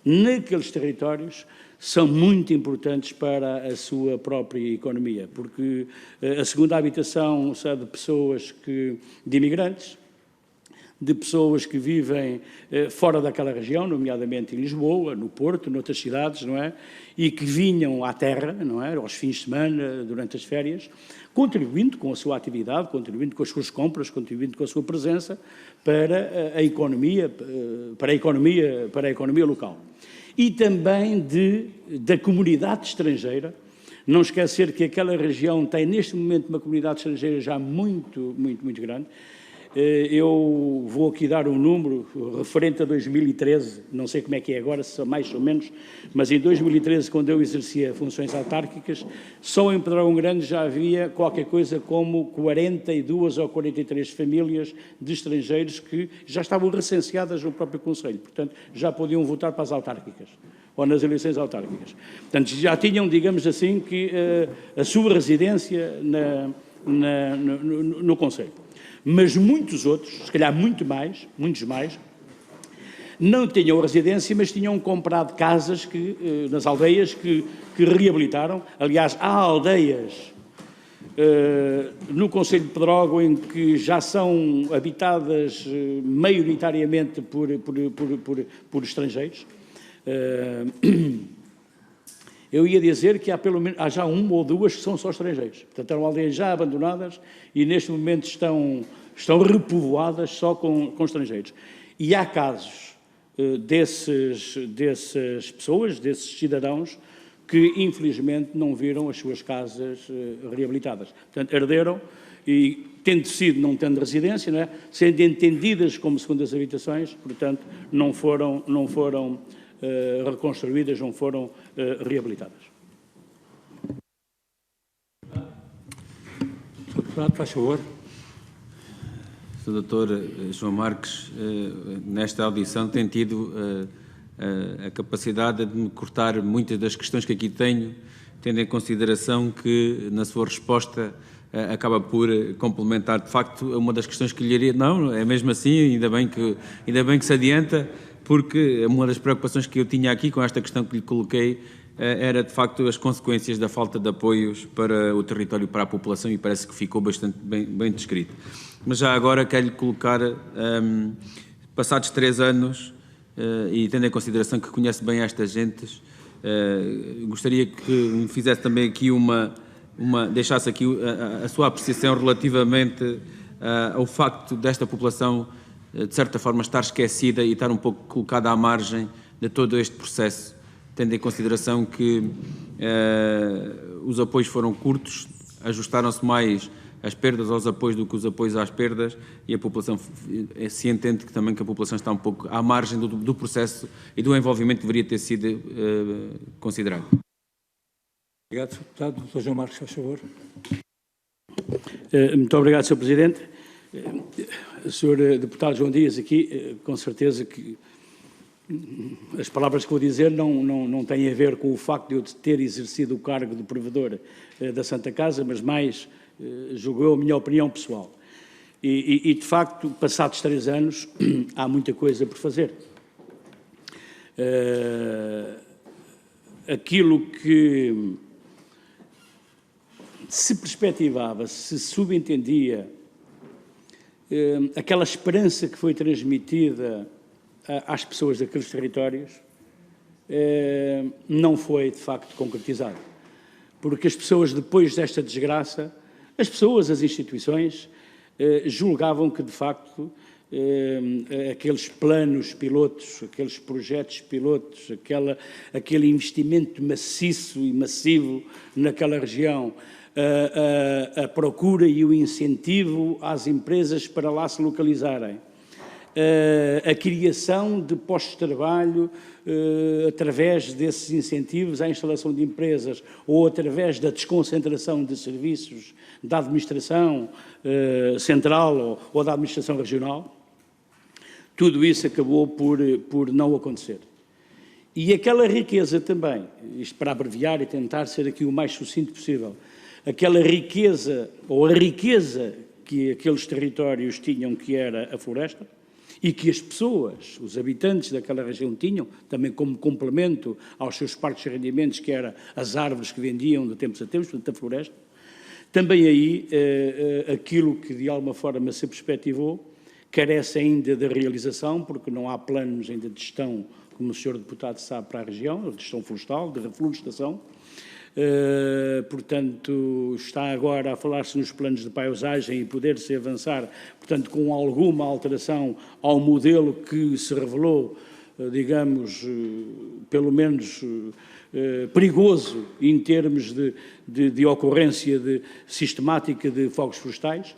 naqueles territórios, são muito importantes para a sua própria economia, porque a segunda habitação é de pessoas de imigrantes, de pessoas que vivem fora daquela região, nomeadamente em Lisboa, no Porto, noutras cidades, não é? E que vinham à terra, não é? Aos fins de semana, durante as férias, contribuindo com a sua atividade, contribuindo com as suas compras, contribuindo com a sua presença para a economia, para a economia local. E também da comunidade estrangeira. Não esquecer que aquela região tem, neste momento, uma comunidade estrangeira já muito grande. Eu vou aqui dar um número referente a 2013, não sei como é que é agora, se são mais ou menos, mas em 2013, quando eu exercia funções autárquicas, só em Pedrógão Grande já havia qualquer coisa como 42 ou 43 famílias de estrangeiros que já estavam recenseadas no próprio Conselho, portanto, já podiam votar para as autárquicas, ou nas eleições autárquicas. Portanto, já tinham, digamos assim, que a sua residência no Conselho. Mas muitos outros, se calhar muitos mais, não tinham residência, mas tinham comprado casas nas aldeias que reabilitaram. Aliás, há aldeias no Concelho de Pedrógão em que já são habitadas maioritariamente por estrangeiros. Eu ia dizer que há já uma ou duas que são só estrangeiros. Portanto, eram aldeias já abandonadas e neste momento estão repovoadas só com estrangeiros. E há casos dessas pessoas, desses cidadãos, que infelizmente não viram as suas casas reabilitadas. Portanto, herderam e, tendo sido, não tendo residência, não é? Sendo entendidas como segundas habitações, portanto, não foram reconstruídas, não foram reabilitadas. Sr. Deputado, faz favor. Sr. Dr. João Marques, nesta audição tem tido a capacidade de me cortar muitas das questões que aqui tenho, tendo em consideração que na sua resposta acaba por complementar, de facto, uma das questões que lhe iria... Não, é mesmo assim, ainda bem que se adianta, porque uma das preocupações que eu tinha aqui com esta questão que lhe coloquei era, de facto, as consequências da falta de apoios para o território, para a população, e parece que ficou bastante bem descrito. Mas já agora quero-lhe colocar, passados 3 anos, e tendo em consideração que conhece bem estas gentes, gostaria que me fizesse também aqui deixasse aqui a sua apreciação relativamente ao facto desta população, de certa forma, estar esquecida e estar um pouco colocada à margem de todo este processo, tendo em consideração que os apoios foram curtos, ajustaram-se mais as perdas aos apoios do que os apoios às perdas, e a população se entende que também que a população está um pouco à margem do processo e do envolvimento que deveria ter sido considerado. Obrigado, Sr. Deputado. Dr. João Marques, faz favor. Muito obrigado, Sr. Presidente. Sr. Deputado João Dias, aqui, com certeza que as palavras que vou dizer não têm a ver com o facto de eu ter exercido o cargo de provedor da Santa Casa, mas mais, julgo eu, a minha opinião pessoal. E, de facto, passados 3 anos, há muita coisa por fazer. Aquilo que se perspectivava, se subentendia, aquela esperança que foi transmitida às pessoas daqueles territórios, não foi, de facto, concretizada. Porque as pessoas, depois desta desgraça, as instituições, julgavam que, de facto, aqueles planos pilotos, aqueles projetos pilotos, aquele investimento maciço e massivo naquela região, a procura e o incentivo às empresas para lá se localizarem, a criação de postos de trabalho através desses incentivos à instalação de empresas ou através da desconcentração de serviços da administração central ou da administração regional, tudo isso acabou por não acontecer. E aquela riqueza também, isto para abreviar e tentar ser aqui o mais sucinto possível, aquela riqueza, ou a riqueza que aqueles territórios tinham, que era a floresta, e que as pessoas, os habitantes daquela região tinham, também como complemento aos seus parques de rendimentos, que eram as árvores que vendiam de tempos a tempos, portanto a floresta, também aí aquilo que de alguma forma se perspectivou carece ainda de realização, porque não há planos ainda de gestão, como o Sr. Deputado sabe, para a região, de gestão florestal, de reflorestação. Portanto, está agora a falar-se nos planos de paisagem e poder-se avançar, portanto, com alguma alteração ao modelo que se revelou, digamos, pelo menos perigoso em termos de ocorrência sistemática de fogos florestais,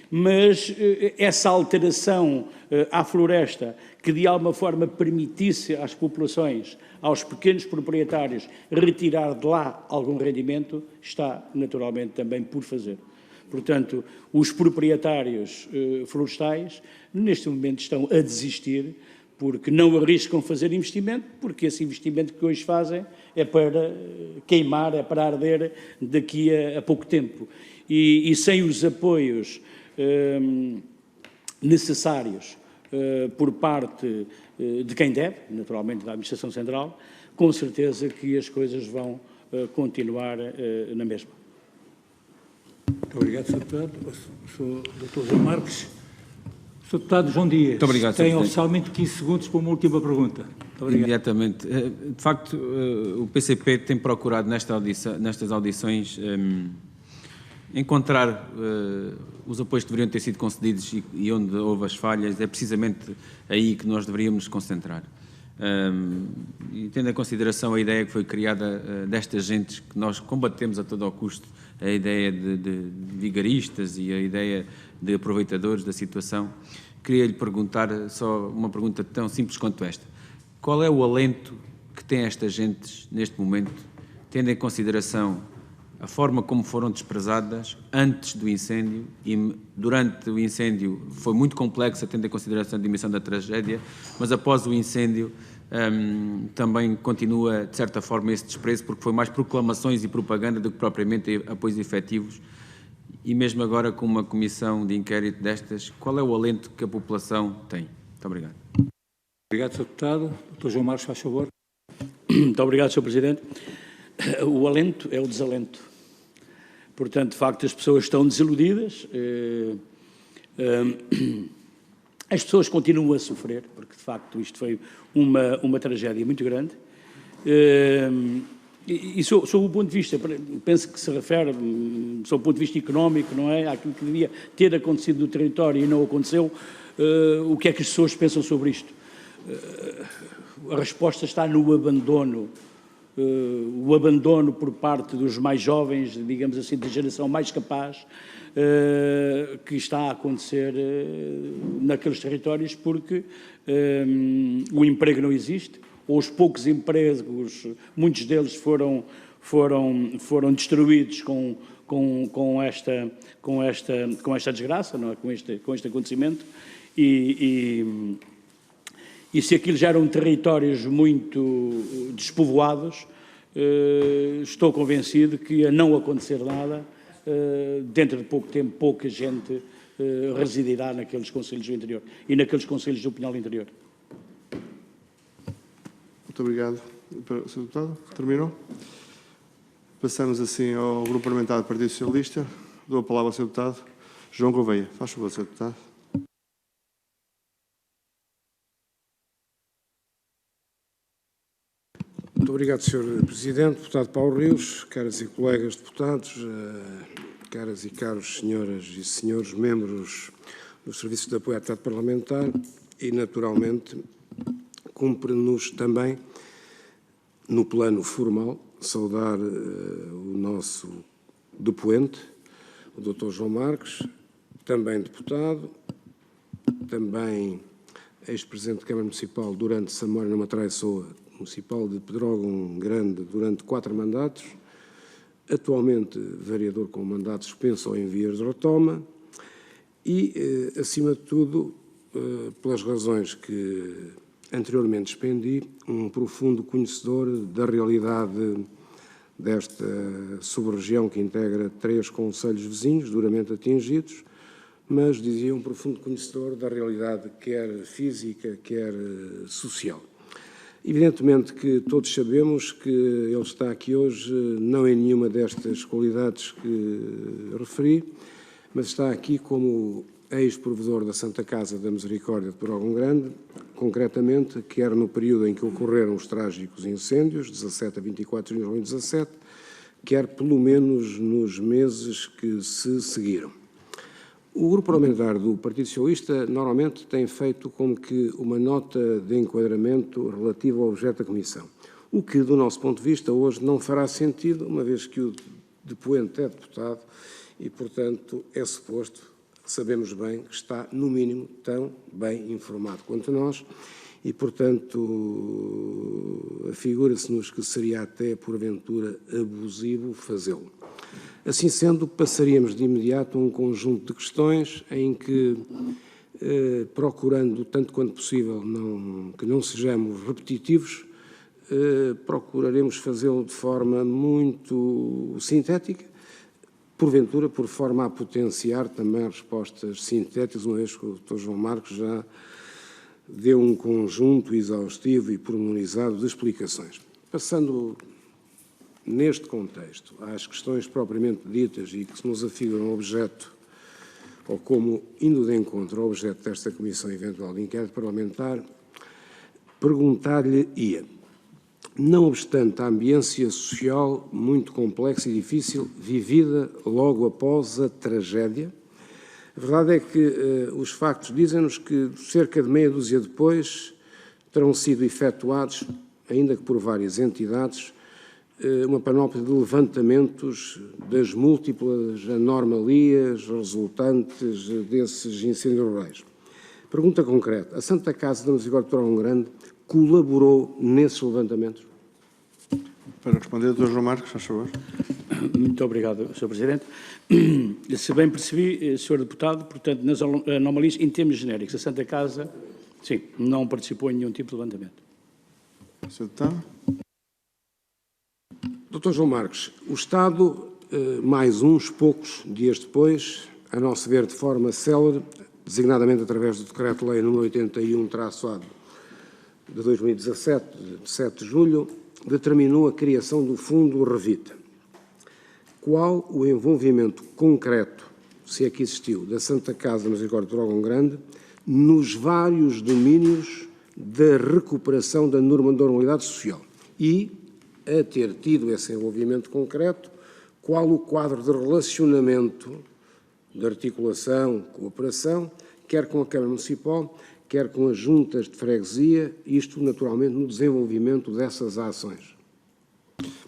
mas essa alteração à floresta que de alguma forma permitisse às populações, aos pequenos proprietários, retirar de lá algum rendimento, está naturalmente também por fazer. Portanto, os proprietários florestais, neste momento, estão a desistir, porque não arriscam fazer investimento, porque esse investimento que hoje fazem é para queimar, é para arder daqui a pouco tempo. E sem os apoios necessários por parte de quem deve, naturalmente da Administração Central, com certeza que as coisas vão continuar na mesma. Muito obrigado, Sr. Deputado. O Dr. João Marques. Sr. Deputado João Dias, muito obrigado, tem oficialmente 15 segundos para uma última pergunta. Muito obrigado. Imediatamente. De facto, o PCP tem procurado nestas audições encontrar os apoios que deveriam ter sido concedidos e onde houve as falhas, é precisamente aí que nós deveríamos nos concentrar. E tendo em consideração a ideia que foi criada destas gentes que nós combatemos a todo ao custo, a ideia de vigaristas e a ideia de aproveitadores da situação, queria-lhe perguntar só uma pergunta tão simples quanto esta. Qual é o alento que têm estas gentes neste momento, tendo em consideração a forma como foram desprezadas antes do incêndio e durante o incêndio foi muito complexa, tendo em consideração a dimensão da tragédia, mas após o incêndio também continua, de certa forma, esse desprezo, porque foi mais proclamações e propaganda do que propriamente apoios efetivos. E mesmo agora, com uma comissão de inquérito destas, qual é o alento que a população tem? Muito obrigado. Obrigado, Sr. Deputado. Dr. João Marques, faz favor. Muito obrigado, Sr. Presidente. O alento é o desalento. Portanto, de facto, as pessoas estão desiludidas, as pessoas continuam a sofrer, porque, de facto, isto foi uma tragédia muito grande. E sob o ponto de vista, penso que se refere, sob o ponto de vista económico, não é? Àquilo que devia ter acontecido no território e não aconteceu, o que é que as pessoas pensam sobre isto? A resposta está no abandono o abandono por parte dos mais jovens, digamos assim, da geração mais capaz, que está a acontecer naqueles territórios, porque o emprego não existe, ou os poucos empregos, muitos deles foram destruídos com esta desgraça, não é? com este acontecimento, e se aquilo já eram territórios muito despovoados, estou convencido que, a não acontecer nada, dentro de pouco tempo, pouca gente residirá naqueles concelhos do interior e naqueles concelhos do Pinhal Interior. Muito obrigado. Sr. Deputado, terminou? Passamos assim ao Grupo Parlamentar do Partido Socialista. Dou a palavra ao Sr. Deputado João Gouveia. Faz favor, Sr. Deputado. Muito obrigado, Sr. Presidente, Deputado Paulo Rios, caras e colegas deputados, caras e caros senhoras e senhores membros dos Serviços de Apoio à Atividade Parlamentar e, naturalmente, cumpre-nos também, no plano formal, saudar o nosso depoente, o Dr. João Marques, também deputado, também ex-presidente de Câmara Municipal durante Samora na Matraiçoa, municipal de Pedrógão Grande durante 4 mandatos, atualmente vereador com mandato suspenso ou em vias de retoma e, acima de tudo, pelas razões que anteriormente expendi, um profundo conhecedor da realidade desta sub-região que integra 3 concelhos vizinhos duramente atingidos, mas, dizia, um profundo conhecedor da realidade quer física, quer social. Evidentemente que todos sabemos que ele está aqui hoje não em nenhuma destas qualidades que referi, mas está aqui como ex-provedor da Santa Casa da Misericórdia de Pedrógão Grande, concretamente, quer no período em que ocorreram os trágicos incêndios, 17 a 24 de junho de 2017, quer pelo menos nos meses que se seguiram. O Grupo Parlamentar do Partido Socialista normalmente tem feito como que uma nota de enquadramento relativa ao objeto da Comissão, o que, do nosso ponto de vista, hoje não fará sentido, uma vez que o depoente é deputado e, portanto, é suposto, sabemos bem, que está, no mínimo, tão bem informado quanto nós e, portanto, afigura-se-nos que seria até, porventura, abusivo fazê-lo. Assim sendo, passaríamos de imediato a um conjunto de questões em que, procurando, tanto quanto possível, que não sejamos repetitivos, procuraremos fazê-lo de forma muito sintética, porventura por forma a potenciar também respostas sintéticas, uma vez que o Dr. João Marques já deu um conjunto exaustivo e pormenorizado de explicações. Passando neste contexto, às questões propriamente ditas e que se nos afiguram objeto, ou como indo de encontro ao objeto desta Comissão Eventual de Inquérito Parlamentar, perguntar-lhe-ia, não obstante a ambiência social muito complexa e difícil, vivida logo após a tragédia, a verdade é que os factos dizem-nos que cerca de meia dúzia depois terão sido efetuados, ainda que por várias entidades, uma panóplia de levantamentos das múltiplas anomalias resultantes desses incêndios rurais. Pergunta concreta. A Santa Casa da Misericórdia de Pedrógão Grande colaborou nesses levantamentos? Para responder, Dr. João Marques, faz favor. Muito obrigado, Sr. Presidente. Se bem percebi, Sr. Deputado, portanto, nas anomalias, em termos genéricos, a Santa Casa, sim, não participou em nenhum tipo de levantamento. Sr. Deputado. Dr. João Marques, o Estado, mais uns poucos dias depois, a nosso ver de forma célere, designadamente através do Decreto-Lei nº 81-AD de 2017, de 7 de julho, determinou a criação do Fundo Revita. Qual o envolvimento concreto, se é que existiu, da Santa Casa da Misericórdia de Pedrógão Grande nos vários domínios da recuperação da normalidade social? E, a ter tido esse envolvimento concreto, qual o quadro de relacionamento, de articulação, cooperação, quer com a Câmara Municipal, quer com as juntas de freguesia, isto naturalmente no desenvolvimento dessas ações?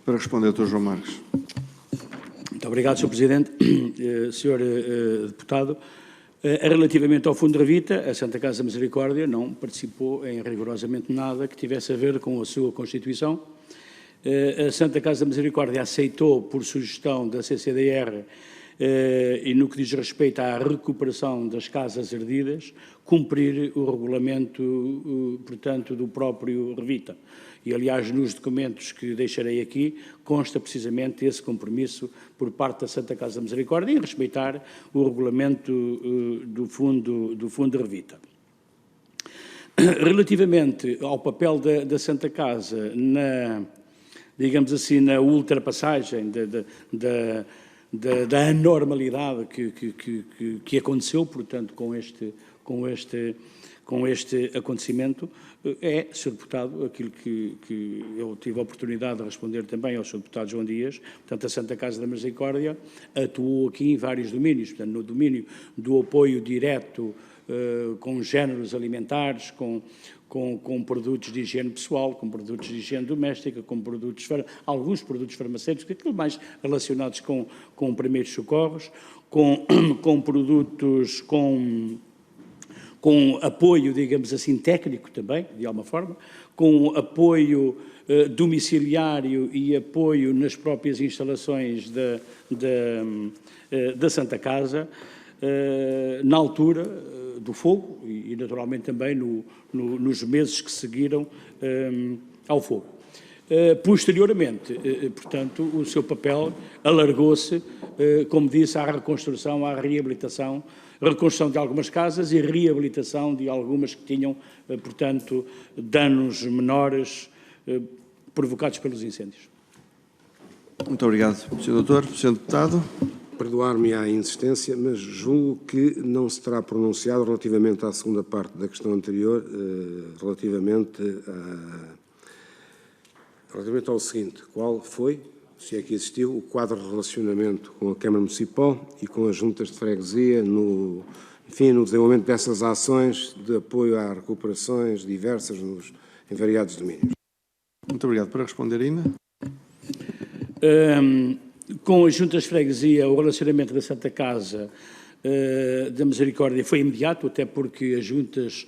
Para responder, Dr. João Marques. Muito obrigado, Sr. Presidente. Sr. Deputado, relativamente ao Fundo de Revita, a Santa Casa da Misericórdia não participou em rigorosamente nada que tivesse a ver com a sua constituição. A Santa Casa da Misericórdia aceitou, por sugestão da CCDR, e no que diz respeito à recuperação das casas heredidas, cumprir o regulamento, portanto, do próprio Revita. E, aliás, nos documentos que deixarei aqui, consta precisamente esse compromisso por parte da Santa Casa da Misericórdia em respeitar o regulamento do Fundo de Revita. Relativamente ao papel da Santa Casa digamos assim, na ultrapassagem da anormalidade que aconteceu, portanto, com este acontecimento, Sr. Deputado, aquilo que eu tive a oportunidade de responder também ao Sr. Deputado João Dias. Portanto, a Santa Casa da Misericórdia atuou aqui em vários domínios, portanto, no domínio do apoio direto com géneros alimentares, com produtos de higiene pessoal, com produtos de higiene doméstica, com alguns produtos farmacêuticos, aquilo mais relacionados com primeiros socorros, com produtos com apoio, digamos assim, técnico também, de alguma forma, com apoio domiciliário e apoio nas próprias instalações da Santa Casa, na altura do fogo e naturalmente também nos meses que seguiram ao fogo. Posteriormente, portanto, o seu papel alargou-se, como disse, à reconstrução, à reabilitação, reconstrução de algumas casas e reabilitação de algumas que tinham, portanto, danos menores provocados pelos incêndios. Muito obrigado, Sr. Doutor. Sr. Deputado. Perdoar-me a insistência, mas julgo que não se terá pronunciado relativamente à segunda parte da questão anterior, relativamente ao seguinte: qual foi, se é que existiu, o quadro de relacionamento com a Câmara Municipal e com as juntas de freguesia no desenvolvimento dessas ações de apoio a recuperações diversas em variados domínios. Muito obrigado. Para responder, Ina. Com as juntas de freguesia, o relacionamento da Santa Casa da Misericórdia foi imediato, até porque as juntas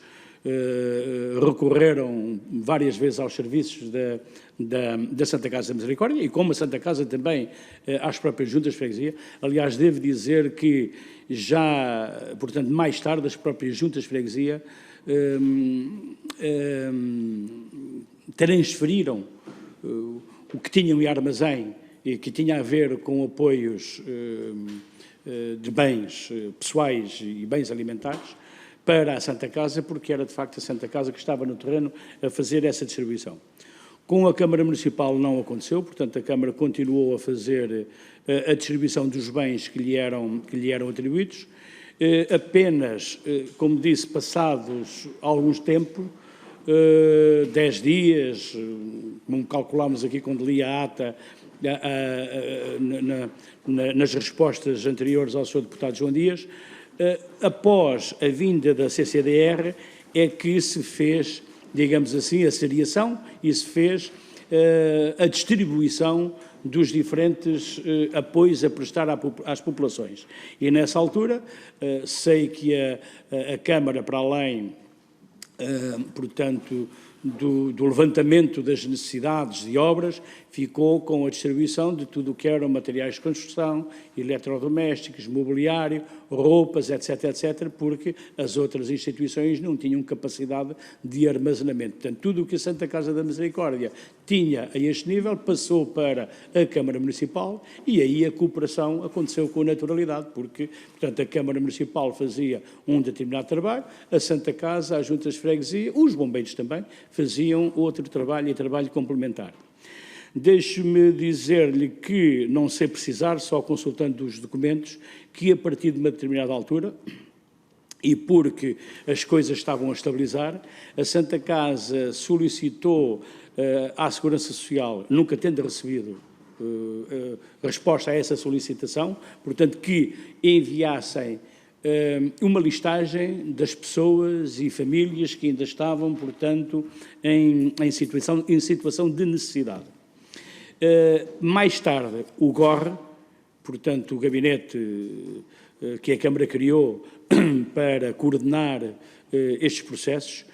recorreram várias vezes aos serviços da Santa Casa da Misericórdia e, como a Santa Casa, também às próprias juntas de freguesia. Aliás, devo dizer que já, portanto, mais tarde, as próprias juntas de freguesia transferiram o que tinham em armazém e que tinha a ver com apoios de bens pessoais e bens alimentares para a Santa Casa, porque era de facto a Santa Casa que estava no terreno a fazer essa distribuição. Com a Câmara Municipal não aconteceu, portanto a Câmara continuou a fazer a distribuição dos bens que lhe eram atribuídos, apenas, como disse, passados alguns tempos, 10 dias, como calculámos aqui quando li a ata, nas respostas anteriores ao Sr. Deputado João Dias, após a vinda da CCDR, é que se fez, digamos assim, a seriação e se fez a distribuição dos diferentes apoios a prestar às populações. E nessa altura, sei que a Câmara, para além, portanto, do levantamento das necessidades de obras, ficou com a distribuição de tudo o que eram materiais de construção, eletrodomésticos, mobiliário, roupas, etc., etc., porque as outras instituições não tinham capacidade de armazenamento. Portanto, tudo o que a Santa Casa da Misericórdia tinha a este nível passou para a Câmara Municipal e aí a cooperação aconteceu com naturalidade, porque, portanto, a Câmara Municipal fazia um determinado trabalho, a Santa Casa, as juntas de freguesia, os bombeiros também, faziam outro trabalho e trabalho complementar. Deixe-me dizer-lhe que, não sei precisar, só consultando os documentos, que a partir de uma determinada altura, e porque as coisas estavam a estabilizar, a Santa Casa solicitou à Segurança Social, nunca tendo recebido resposta a essa solicitação, portanto, que enviassem uma listagem das pessoas e famílias que ainda estavam, portanto, em situação de necessidade. Mais tarde, o GOR, portanto, o gabinete que a Câmara criou para coordenar estes processos,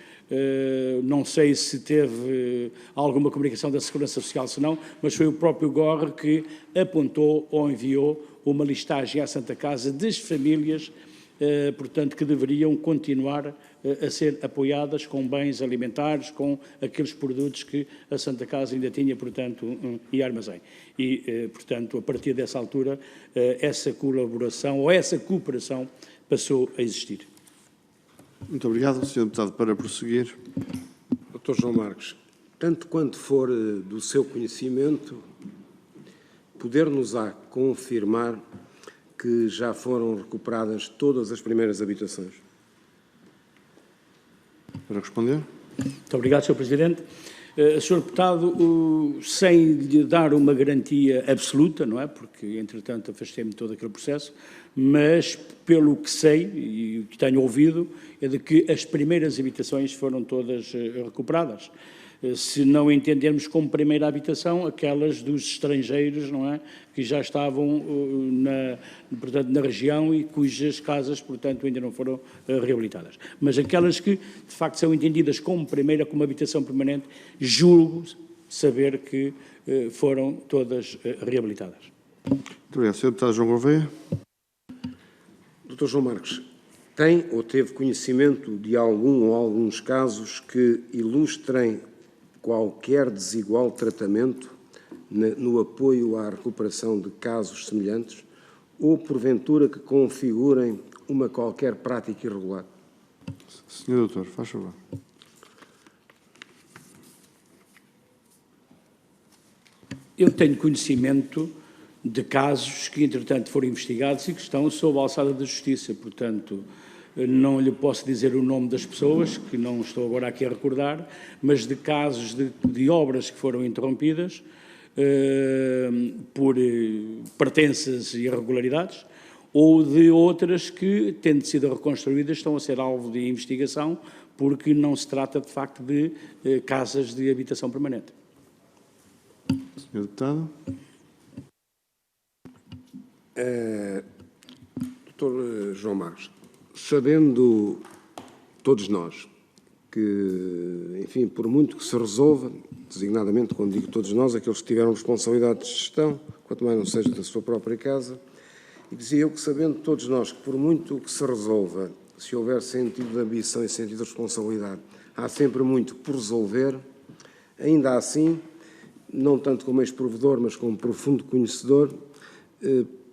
não sei se teve alguma comunicação da Segurança Social, se não, mas foi o próprio GOR que apontou ou enviou uma listagem à Santa Casa das famílias, portanto, que deveriam continuar a ser apoiadas com bens alimentares, com aqueles produtos que a Santa Casa ainda tinha, portanto, em armazém. E, portanto, a partir dessa altura, essa colaboração ou essa cooperação passou a existir. Muito obrigado, Sr. Deputado. Para prosseguir. Dr. João Marques, tanto quanto for do seu conhecimento, poder-nos-á confirmar que já foram recuperadas todas as primeiras habitações? Para responder. Muito obrigado, Sr. Presidente. Sr. Deputado, sem lhe dar uma garantia absoluta, não é? Porque, entretanto, afastei-me de todo aquele processo, mas, pelo que sei e o que tenho ouvido, é de que as primeiras habitações foram todas recuperadas. Se não entendermos como primeira habitação aquelas dos estrangeiros, não é? Que já estavam portanto, na região e cujas casas, portanto, ainda não foram reabilitadas. Mas aquelas que, de facto, são entendidas como primeira, como habitação permanente, julgo saber que foram todas reabilitadas. Muito obrigado. Sr. Deputado João Gouveia. Dr. João Marques, tem ou teve conhecimento de algum ou alguns casos que ilustrem qualquer desigual tratamento no apoio à recuperação de casos semelhantes ou, porventura, que configurem uma qualquer prática irregular? Senhor Doutor, faz favor. Eu tenho conhecimento de casos que, entretanto, foram investigados e que estão sob a alçada da Justiça. Portanto, não lhe posso dizer o nome das pessoas, que não estou agora aqui a recordar, mas de casos de obras que foram interrompidas por pertenças e irregularidades, ou de outras que, tendo sido reconstruídas, estão a ser alvo de investigação, porque não se trata, de facto, de casas de habitação permanente. Senhor Deputado. Dr. João Marques, sabendo todos nós que, enfim, por muito que se resolva, designadamente, quando digo todos nós, aqueles que tiveram responsabilidade de gestão, quanto mais não seja da sua própria casa, e dizia eu que, sabendo todos nós que, por muito que se resolva, se houver sentido de ambição e sentido de responsabilidade, há sempre muito por resolver, ainda assim, não tanto como ex-provedor, mas como profundo conhecedor,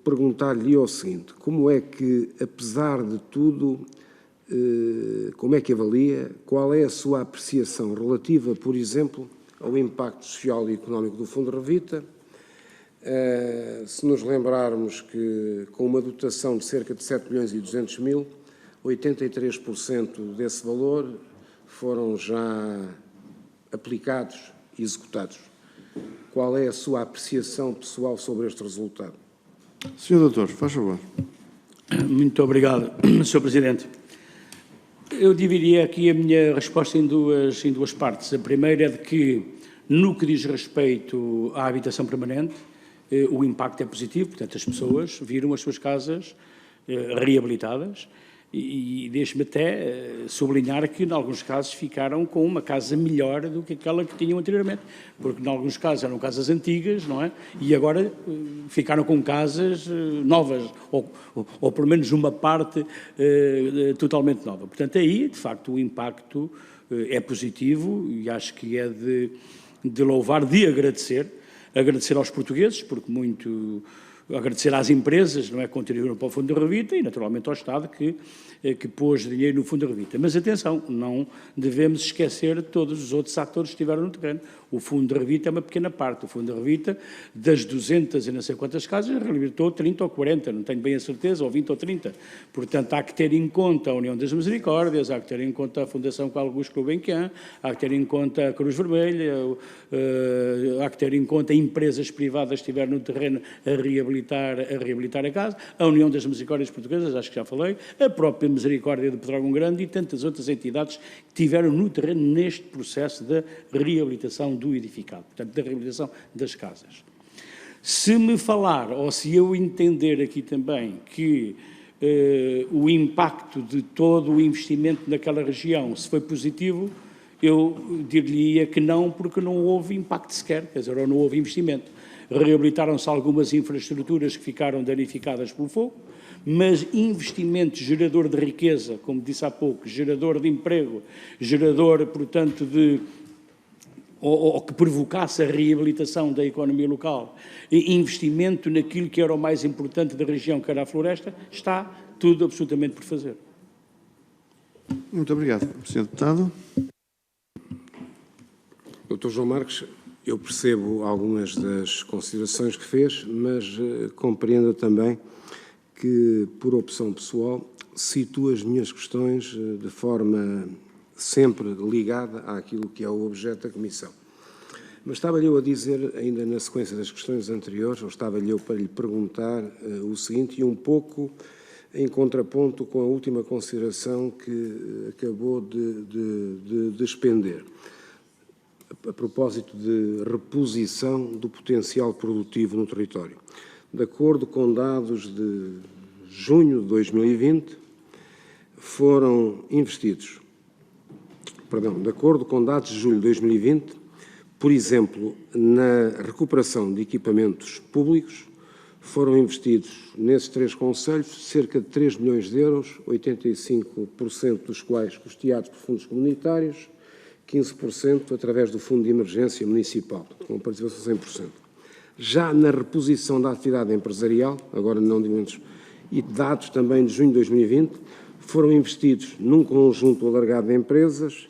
perguntar-lhe o seguinte: como é que, apesar de tudo, como é que avalia, qual é a sua apreciação relativa, por exemplo, ao impacto social e económico do Fundo Revita? Se nos lembrarmos que, com uma dotação de cerca de 7 milhões e 200 mil, 83% desse valor foram já aplicados e executados. Qual é a sua apreciação pessoal sobre este resultado? Senhor Doutor, faz favor. Muito obrigado, Sr. Presidente. Eu dividiria aqui a minha resposta em duas partes. A primeira é de que, no que diz respeito à habitação permanente, o impacto é positivo, portanto, as pessoas viram as suas casas reabilitadas e deixe-me até sublinhar que, em alguns casos, ficaram com uma casa melhor do que aquela que tinham anteriormente, porque, em alguns casos, eram casas antigas, não é? E agora ficaram com casas novas, ou pelo menos uma parte totalmente nova. Portanto, aí, de facto, o impacto é positivo e acho que é de louvar, de agradecer aos portugueses, porque muito... agradecer às empresas, não é, que contribuíram para o Fundo de Revita e, naturalmente, ao Estado que pôs dinheiro no Fundo de Revita. Mas, atenção, não devemos esquecer de todos os outros atores que estiveram no terreno. O Fundo de Revita é uma pequena parte. O Fundo de Revita, das 200 e não sei quantas casas, reabilitou 30 ou 40, não tenho bem a certeza, ou 20 ou 30. Portanto, há que ter em conta a União das Misericórdias, há que ter em conta a Fundação Carlos Augusto Gulbenkian, há que ter em conta a Cruz Vermelha, há que ter em conta empresas privadas que estiveram no terreno a reabilitar reabilitar a casa, a União das Misericórdias Portuguesas, acho que já falei, a própria Misericórdia de Pedrógão Grande e tantas outras entidades que tiveram no terreno neste processo da reabilitação do edificado, portanto, da reabilitação das casas. Se me falar, ou se eu entender aqui também que o impacto de todo o investimento naquela região, se foi positivo, eu diria que não, porque não houve impacto sequer, quer dizer, ou não houve investimento. Reabilitaram-se algumas infraestruturas que ficaram danificadas pelo fogo, mas investimento gerador de riqueza, como disse há pouco, gerador de emprego, gerador, portanto, ou que provocasse a reabilitação da economia local, e investimento naquilo que era o mais importante da região, que era a floresta, está tudo absolutamente por fazer. Muito obrigado, Sr. Deputado. Dr. João Marques, eu percebo algumas das considerações que fez, mas compreendo também que, por opção pessoal, situo as minhas questões de forma sempre ligada àquilo que é o objeto da Comissão. Mas estava-lhe eu a dizer, ainda na sequência das questões anteriores, ou estava-lhe eu para lhe perguntar o seguinte, e um pouco em contraponto com a última consideração que acabou de expender, a propósito de reposição do potencial produtivo no território. De acordo com dados de junho de 2020, foram investidos, de acordo com dados de julho de 2020, por exemplo, na recuperação de equipamentos públicos, foram investidos nesses 3 concelhos cerca de 3 milhões de euros, 85% dos quais custeados por fundos comunitários, 15% através do Fundo de Emergência Municipal, com participação 100%. Já na reposição da atividade empresarial, agora não de menos, e dados também de junho de 2020, foram investidos num conjunto alargado de empresas,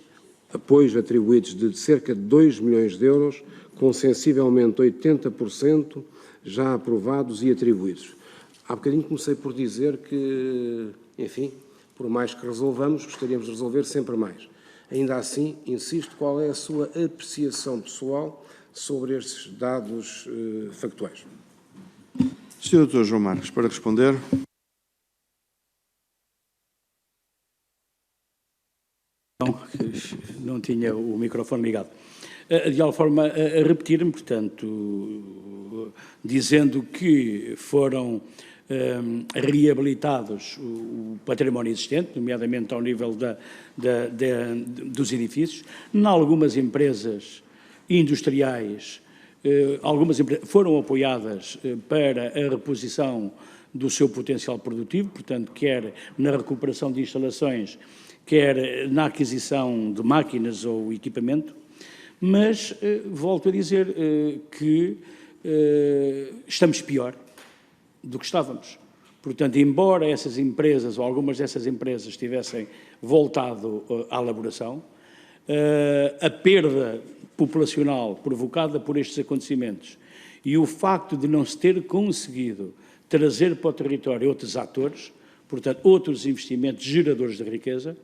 apoios atribuídos de cerca de 2 milhões de euros, com sensivelmente 80% já aprovados e atribuídos. Há bocadinho comecei por dizer que, enfim, por mais que resolvamos, gostaríamos de resolver sempre mais. Ainda assim, insisto, qual é a sua apreciação pessoal sobre estes dados factuais? Sr. Dr. João Marques, para responder. Não tinha o microfone ligado. De alguma forma, a repetir-me, portanto, dizendo que foram reabilitados o património existente, nomeadamente ao nível dos edifícios. Em algumas empresas industriais, algumas empresas foram apoiadas para a reposição do seu potencial produtivo, portanto, quer na recuperação de instalações, quer na aquisição de máquinas ou equipamento, mas volto a dizer que estamos pior do que estávamos. Portanto, embora essas empresas, ou algumas dessas empresas, tivessem voltado à elaboração, a perda populacional provocada por estes acontecimentos e o facto de não se ter conseguido trazer para o território outros atores, portanto, outros investimentos geradores de riqueza,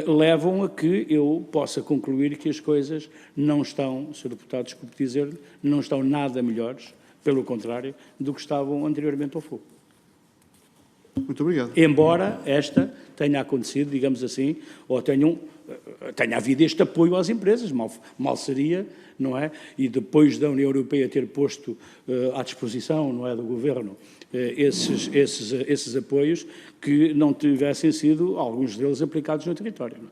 levam a que eu possa concluir que as coisas não estão, Sr. Deputado, desculpe dizer-lhe, não estão nada melhores, pelo contrário, do que estavam anteriormente ao fogo. Muito obrigado. Embora esta tenha acontecido, digamos assim, ou tenha havido este apoio às empresas, mal seria, não é? E depois da União Europeia ter posto à disposição, não é, do Governo, esses apoios, que não tivessem sido, alguns deles, aplicados no território. Não é?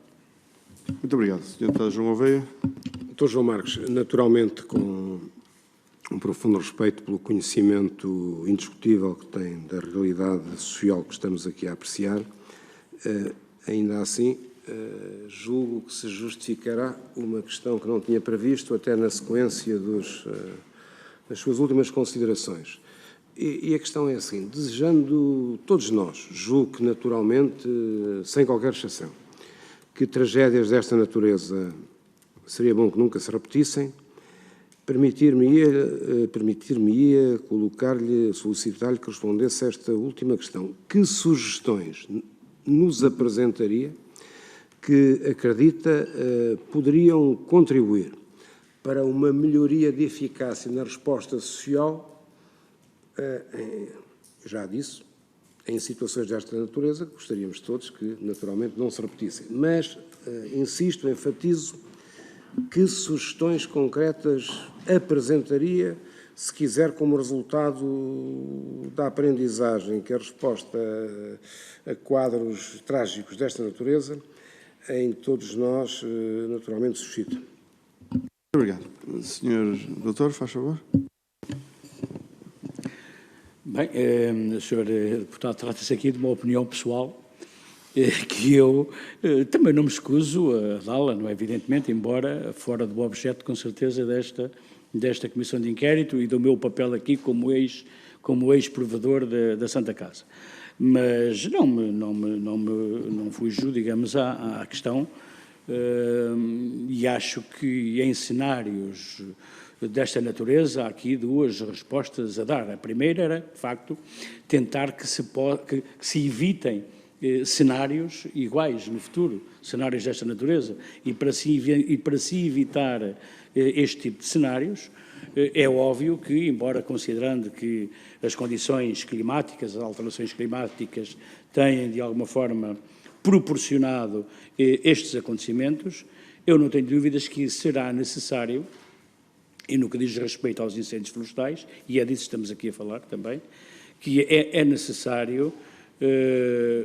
Muito obrigado. Sr. Deputado João Gouveia. Dr. João Marques, naturalmente com um profundo respeito pelo conhecimento indiscutível que tem da realidade social que estamos aqui a apreciar, ainda assim julgo que se justificará uma questão que não tinha previsto, até na sequência das suas últimas considerações. E a questão é assim, desejando todos nós, julgo que naturalmente, sem qualquer exceção, que tragédias desta natureza seria bom que nunca se repetissem, permitir-me-ia colocar-lhe, solicitar-lhe que respondesse a esta última questão. Que sugestões nos apresentaria que acredita poderiam contribuir para uma melhoria de eficácia na resposta social Já disse, em situações desta natureza, gostaríamos todos que, naturalmente, não se repetissem. Mas, insisto, enfatizo, que sugestões concretas apresentaria, se quiser, como resultado da aprendizagem, que a resposta a quadros trágicos desta natureza, em todos nós, naturalmente, suscita. Obrigado. Senhor Doutor, faz favor. Bem, Sr. Deputado, trata-se aqui de uma opinião pessoal que eu também não me escuso a dá-la, não é? Evidentemente, embora fora do objeto, com certeza, desta Comissão de Inquérito e do meu papel aqui como ex-provedor da Santa Casa. Mas não fujo, digamos, à questão e acho que em cenários desta natureza há aqui duas respostas a dar. A primeira era, de facto, tentar que se evitem cenários iguais no futuro, cenários desta natureza, e para se evitar este tipo de cenários, é óbvio que, embora considerando que as condições climáticas, as alterações climáticas têm, de alguma forma, proporcionado estes acontecimentos, eu não tenho dúvidas que será necessário, e no que diz respeito aos incêndios florestais, e é disso que estamos aqui a falar também, que é necessário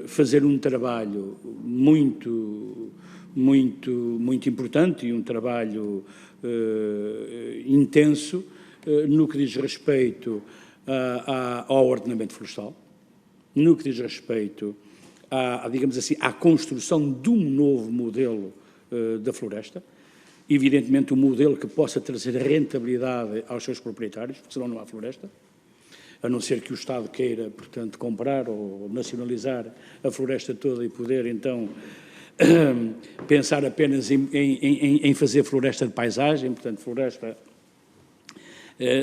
fazer um trabalho muito importante e um trabalho intenso no que diz respeito ao ordenamento florestal, no que diz respeito digamos assim, à construção de um novo modelo da floresta, evidentemente um modelo que possa trazer rentabilidade aos seus proprietários, porque senão não há floresta, a não ser que o Estado queira, portanto, comprar ou nacionalizar a floresta toda e poder, então, pensar apenas em fazer floresta de paisagem, portanto, floresta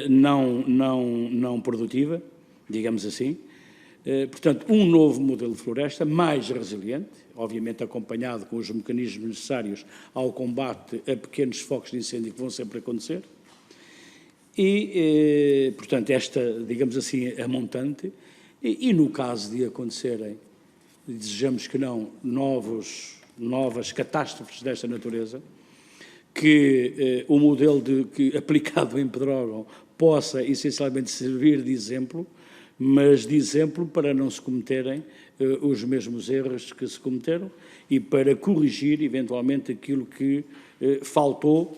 não produtiva, digamos assim. Portanto, um novo modelo de floresta mais resiliente, obviamente acompanhado com os mecanismos necessários ao combate a pequenos focos de incêndio que vão sempre acontecer. E, portanto, esta, digamos assim, a montante, e no caso de acontecerem, desejamos que não, novas catástrofes desta natureza, que o modelo aplicado em Pedrógão possa essencialmente servir de exemplo, mas de exemplo para não se cometerem os mesmos erros que se cometeram e para corrigir, eventualmente, aquilo que faltou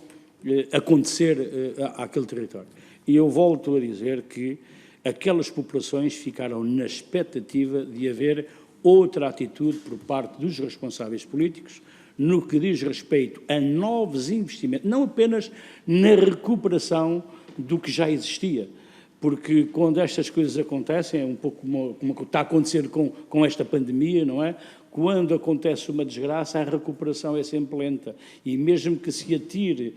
acontecer àquele território. E eu volto a dizer que aquelas populações ficaram na expectativa de haver outra atitude por parte dos responsáveis políticos no que diz respeito a novos investimentos, não apenas na recuperação do que já existia, porque quando estas coisas acontecem, é um pouco como está a acontecer com esta pandemia, não é? Quando acontece uma desgraça, a recuperação é sempre lenta e mesmo que se atire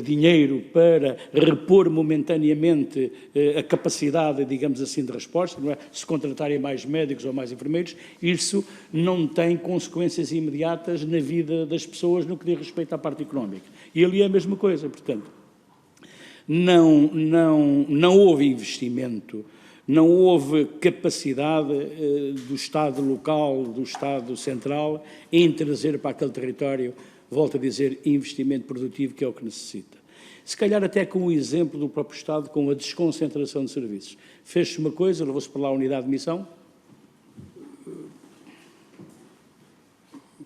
dinheiro para repor momentaneamente a capacidade, digamos assim, de resposta, não é? Se contratarem mais médicos ou mais enfermeiros, isso não tem consequências imediatas na vida das pessoas no que diz respeito à parte económica. E ali é a mesma coisa, portanto. Não houve investimento, não houve capacidade do Estado local, do Estado central, em trazer para aquele território, volto a dizer, investimento produtivo, que é o que necessita. Se calhar até com o exemplo do próprio Estado, com a desconcentração de serviços. Fez-se uma coisa, levou-se para lá a unidade de missão,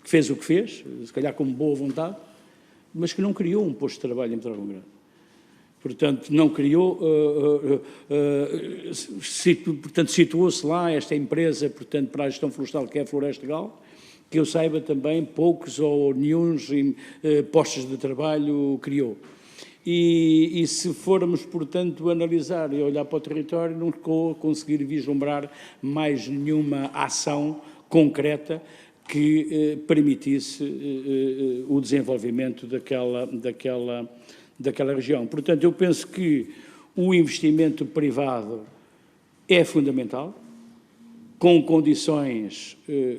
que fez o que fez, se calhar com boa vontade, mas que não criou um posto de trabalho em Pedrógão Grande. Portanto, não criou, portanto, situou-se lá esta empresa, portanto, para a gestão florestal, que é a Floresta Gal, que eu saiba também, poucos ou nenhuns postos de trabalho criou. E se formos, portanto, analisar e olhar para o território, não conseguir vislumbrar mais nenhuma ação concreta que permitisse o desenvolvimento daquela região. Portanto, eu penso que o investimento privado é fundamental, com condições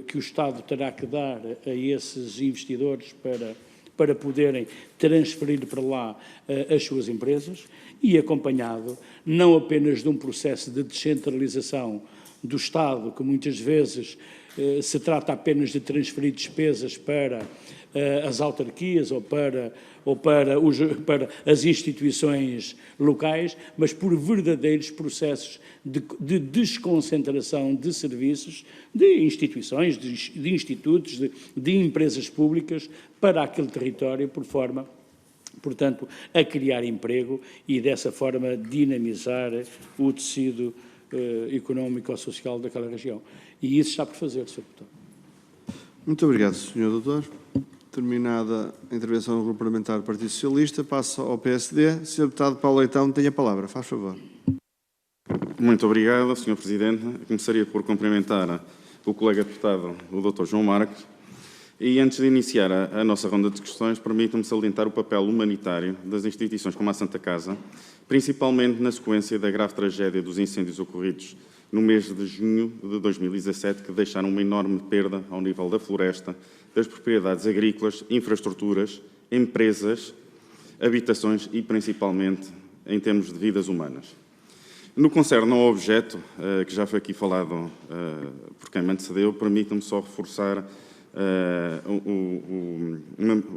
que o Estado terá que dar a esses investidores para poderem transferir para lá as suas empresas e acompanhado não apenas de um processo de descentralização do Estado, que muitas vezes se trata apenas de transferir despesas para as autarquias ou para as instituições locais, mas por verdadeiros processos de desconcentração de serviços, de instituições, de institutos, de empresas públicas para aquele território, por forma, portanto, a criar emprego e, dessa forma, dinamizar o tecido económico ou social daquela região. E isso está por fazer, Sr. Deputado. Muito obrigado, Sr. Doutor. Terminada a intervenção do Grupo Parlamentar do Partido Socialista, passo ao PSD. Sr. Deputado Paulo Leitão, tem a palavra. Faz favor. Muito obrigado, Sr. Presidente. Começaria por cumprimentar o colega deputado, o Dr. João Marques. E antes de iniciar a nossa ronda de questões, permitam-me salientar o papel humanitário das instituições como a Santa Casa, principalmente na sequência da grave tragédia dos incêndios ocorridos no mês de junho de 2017, que deixaram uma enorme perda ao nível da floresta, das propriedades agrícolas, infraestruturas, empresas, habitações e, principalmente, em termos de vidas humanas. No que concerne ao objeto, que já foi aqui falado por quem me antecedeu, permitam-me só reforçar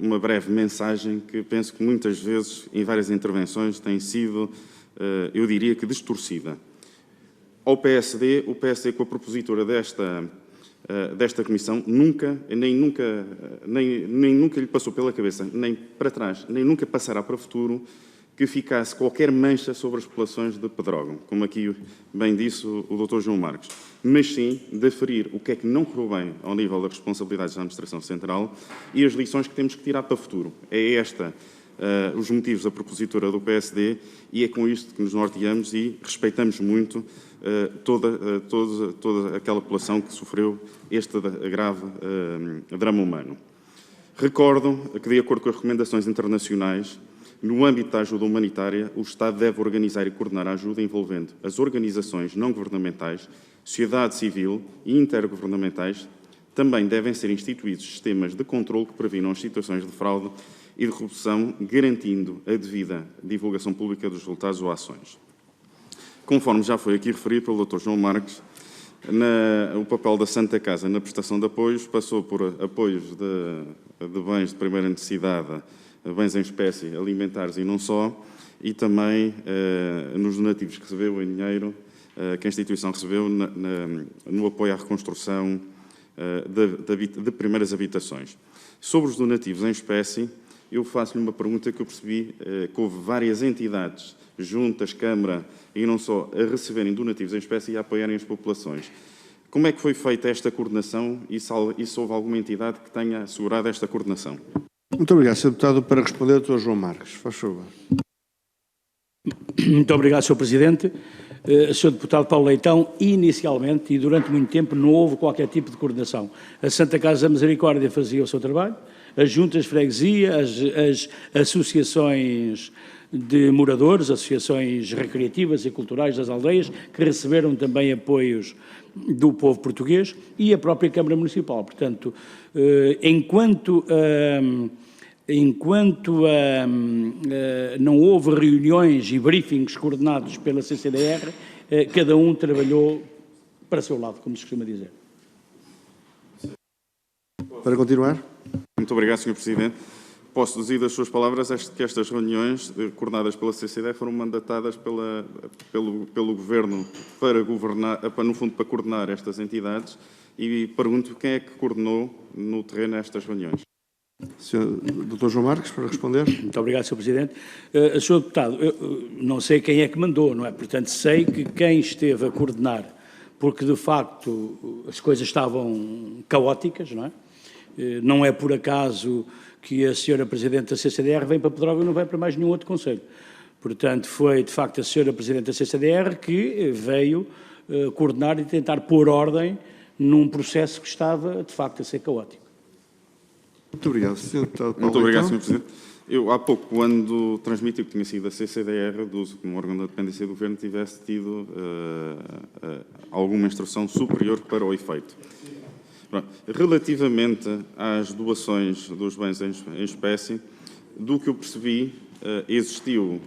uma breve mensagem que penso que muitas vezes, em várias intervenções, tem sido, eu diria que, distorcida. Ao PSD, o PSD, com a propositura desta comissão, nem nunca lhe passou pela cabeça, nem para trás, nem nunca passará para o futuro, que ficasse qualquer mancha sobre as populações de Pedrógão, como aqui bem disse o Dr. João Marques, mas sim de aferir o que é que não correu bem ao nível das responsabilidades da Administração Central e as lições que temos que tirar para o futuro. É esta os motivos da propositura do PSD e é com isto que nos norteamos e respeitamos muito toda aquela população que sofreu este grave drama humano. Recordo que, de acordo com as recomendações internacionais, no âmbito da ajuda humanitária, o Estado deve organizar e coordenar a ajuda envolvendo as organizações não-governamentais, sociedade civil e intergovernamentais. Também devem ser instituídos sistemas de controle que previnam as situações de fraude e de corrupção, garantindo a devida divulgação pública dos resultados ou ações. Conforme já foi aqui referido pelo Dr. João Marques, o papel da Santa Casa na prestação de apoios passou por apoios de bens de primeira necessidade, bens em espécie, alimentares e não só, e também nos donativos que recebeu em dinheiro, que a instituição recebeu no apoio à reconstrução de primeiras habitações. Sobre os donativos em espécie, eu faço-lhe uma pergunta que eu percebi que houve várias entidades, juntas, Câmara e não só, a receberem donativos em espécie e a apoiarem as populações. Como é que foi feita esta coordenação e se houve alguma entidade que tenha assegurado esta coordenação? Muito obrigado, Sr. Deputado. Para responder, o Dr. João Marques. Faz favor. Muito obrigado, Sr. Presidente. Sr. Deputado Paulo Leitão, inicialmente e durante muito tempo não houve qualquer tipo de coordenação. A Santa Casa da Misericórdia fazia o seu trabalho, as juntas de freguesia, as associações de moradores, associações recreativas e culturais das aldeias, que receberam também apoios do povo português e a própria Câmara Municipal. Portanto, enquanto não houve reuniões e briefings coordenados pela CCDR, cada um trabalhou para o seu lado, como se costuma dizer. Para continuar. Muito obrigado, Sr. Presidente. Posso deduzir das suas palavras que estas reuniões, coordenadas pela CCDR, foram mandatadas pelo Governo para governar, no fundo, para coordenar estas entidades, e pergunto quem é que coordenou no terreno estas reuniões. Dr. João Marques, para responder. Muito obrigado, Sr. Presidente. Sr. Deputado, eu não sei quem é que mandou, não é? Portanto, sei que quem esteve a coordenar, porque de facto as coisas estavam caóticas, não é? Não é por acaso que a Sra. Presidente da CCDR vem para Pedrógão e não vai para mais nenhum outro conselho. Portanto, foi de facto a Sra. Presidente da CCDR que veio coordenar e tentar pôr ordem num processo que estava de facto a ser caótico. Muito obrigado, Sr. Deputado Paulo. Muito obrigado, Leitão. Sr. Presidente. Eu, há pouco, quando transmiti que tinha sido a CCDR, como órgão da dependência do Governo, tivesse tido alguma instrução superior para o efeito. Pronto. Relativamente às doações dos bens em espécie, do que eu percebi, existiu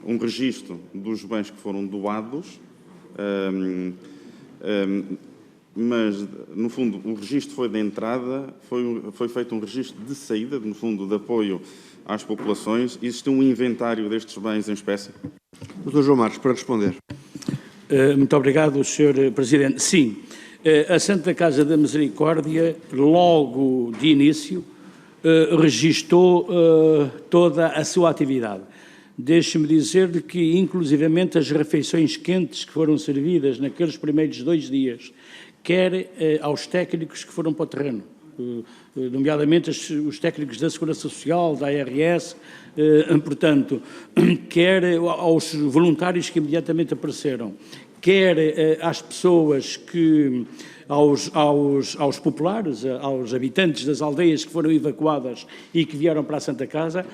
um registro dos bens que foram doados, mas, no fundo, o registro foi de entrada, foi feito um registro de saída, no fundo, de apoio às populações. Existe um inventário destes bens em espécie? Dr. João Marques, para responder. Muito obrigado, Sr. Presidente. Sim, a Santa Casa da Misericórdia, logo de início, registou toda a sua atividade. Deixe-me dizer-lhe que, inclusivamente, as refeições quentes que foram servidas naqueles primeiros 2 dias, quer aos técnicos que foram para o terreno, nomeadamente os técnicos da Segurança Social, da ARS, portanto, quer aos voluntários que imediatamente apareceram, quer às pessoas que, aos populares, aos habitantes das aldeias que foram evacuadas e que vieram para a Santa Casa,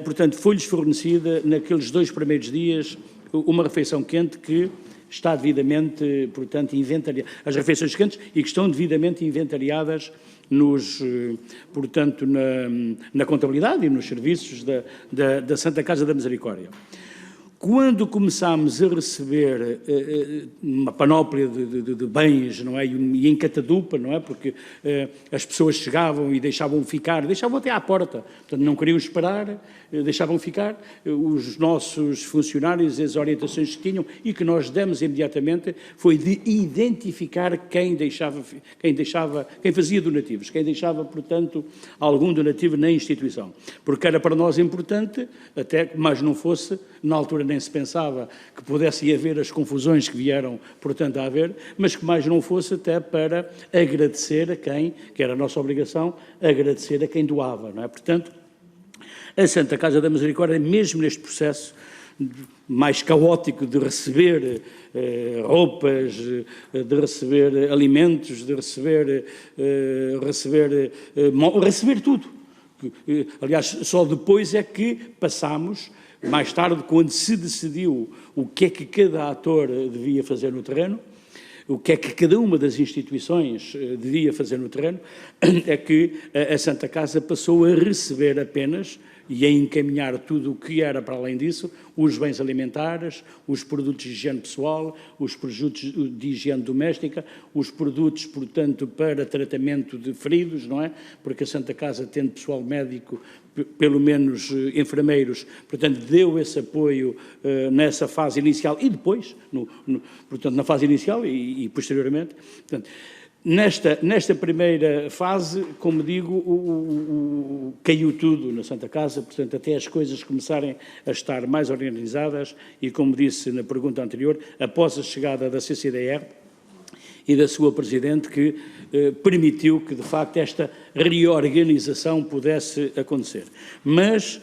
portanto, foi-lhes fornecida, naqueles 2 primeiros dias, uma refeição quente que está devidamente, portanto, inventariada, as refeições quentes, e que estão devidamente inventariadas portanto, na contabilidade e nos serviços da Santa Casa da Misericórdia. Quando começámos a receber uma panóplia de bens, não é? E em catadupa, não é? Porque as pessoas chegavam e deixavam ficar, deixavam até à porta, portanto não queriam esperar, deixavam ficar os nossos funcionários, as orientações que tinham e que nós demos imediatamente foi de identificar quem fazia donativos, quem deixava, portanto, algum donativo na instituição, porque era para nós importante, até que mais não fosse, na altura nem se pensava que pudesse haver as confusões que vieram, portanto, a haver, mas que mais não fosse até para agradecer a quem, que era a nossa obrigação, agradecer a quem doava, não é? Portanto, a Santa Casa da Misericórdia, mesmo neste processo mais caótico de receber roupas, de receber alimentos, de receber tudo. Aliás, só depois é que passámos, mais tarde, quando se decidiu o que é que cada ator devia fazer no terreno, o que é que cada uma das instituições devia fazer no terreno, é que a Santa Casa passou a receber apenas e a encaminhar tudo o que era para além disso, os bens alimentares, os produtos de higiene pessoal, os produtos de higiene doméstica, os produtos, portanto, para tratamento de feridos, não é? Porque a Santa Casa, tendo pessoal médico, pelo menos enfermeiros, portanto, deu esse apoio nessa fase inicial e depois, portanto, na fase inicial e posteriormente. Portanto, nesta primeira fase, como digo, caiu tudo na Santa Casa, portanto, até as coisas começarem a estar mais organizadas e, como disse na pergunta anterior, após a chegada da CCDR e da sua Presidente, que permitiu que, de facto, esta reorganização pudesse acontecer. Mas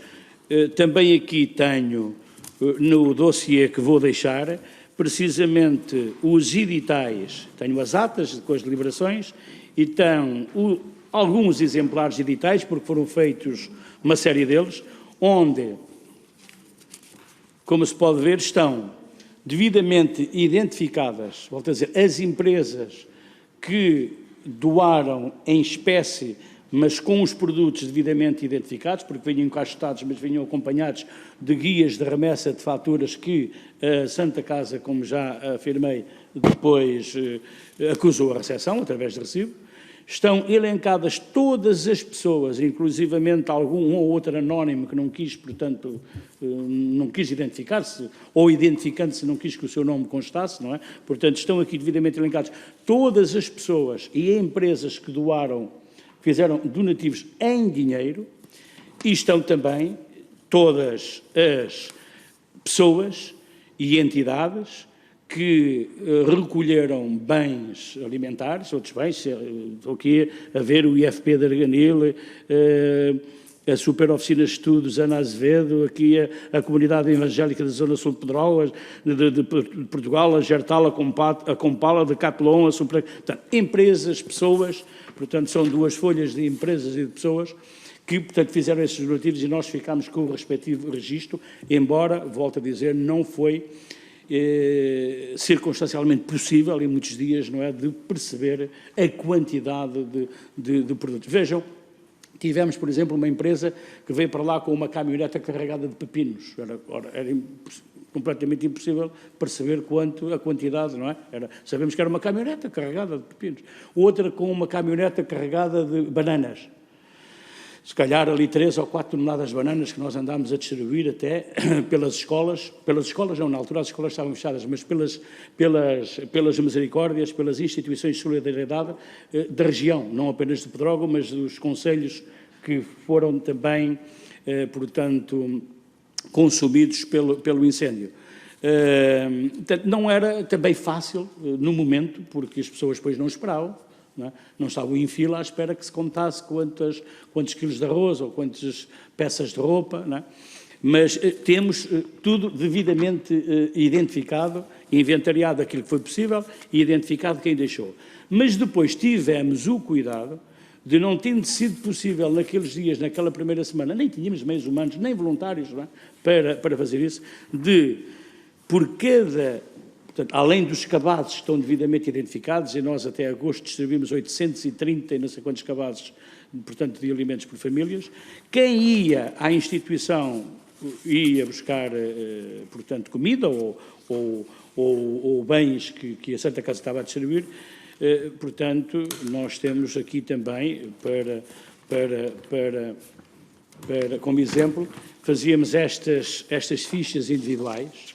também aqui tenho, no dossiê que vou deixar, precisamente os editais, tenho as atas com as deliberações e tenho alguns exemplares de editais, porque foram feitos uma série deles, onde, como se pode ver, estão devidamente identificadas, volto a dizer, as empresas que doaram em espécie, mas com os produtos devidamente identificados, porque vinham encaixotados, mas vinham acompanhados de guias de remessa de faturas que a Santa Casa, como já afirmei, depois acusou a recepção, através de recibo. Estão elencadas todas as pessoas, inclusivamente algum ou outro anónimo que não quis, portanto, não quis identificar-se, ou identificando-se não quis que o seu nome constasse, não é? Portanto, estão aqui devidamente elencadas todas as pessoas e empresas que doaram, fizeram donativos em dinheiro, e estão também todas as pessoas e entidades que recolheram bens alimentares, outros bens, estou aqui a ver o IFP de Arganil, a Super Oficina de Estudos Ana Azevedo, aqui a Comunidade Evangélica da Zona Sul de Portugal, a Gertal, a Compala, a Decathlon, portanto, empresas, pessoas, portanto, são 2 folhas de empresas e de pessoas que, portanto, fizeram esses donativos e nós ficámos com o respectivo registro, embora, volto a dizer, não foi circunstancialmente possível, em muitos dias, não é, de perceber a quantidade de produtos. Vejam, tivemos, por exemplo, uma empresa que veio para lá com uma caminhoneta carregada de pepinos. Era completamente impossível perceber a quantidade, não é? Sabemos que era uma caminhoneta carregada de pepinos. Outra com uma caminhoneta carregada de bananas. Se calhar ali 3 ou 4 toneladas de bananas que nós andámos a distribuir até pelas escolas não, na altura as escolas estavam fechadas, mas pelas misericórdias, pelas instituições de solidariedade da região, não apenas de Pedrógão, mas dos concelhos que foram também, portanto, consumidos pelo incêndio. Não era também fácil no momento, porque as pessoas depois não esperavam, não estavam em fila à espera que se contasse quantos quilos de arroz ou quantas peças de roupa, mas temos tudo devidamente identificado, inventariado aquilo que foi possível e identificado quem deixou. Mas depois tivemos o cuidado de, não tendo sido possível naqueles dias, naquela primeira semana, nem tínhamos meios humanos, nem voluntários para fazer isso, por cada... Portanto, além dos cabazes que estão devidamente identificados, e nós até agosto distribuímos 830 e não sei quantos cabazes, portanto, de alimentos por famílias, quem ia à instituição ia buscar, portanto, comida ou bens que a Santa Casa estava a distribuir, portanto, nós temos aqui também, como exemplo, fazíamos estas fichas individuais,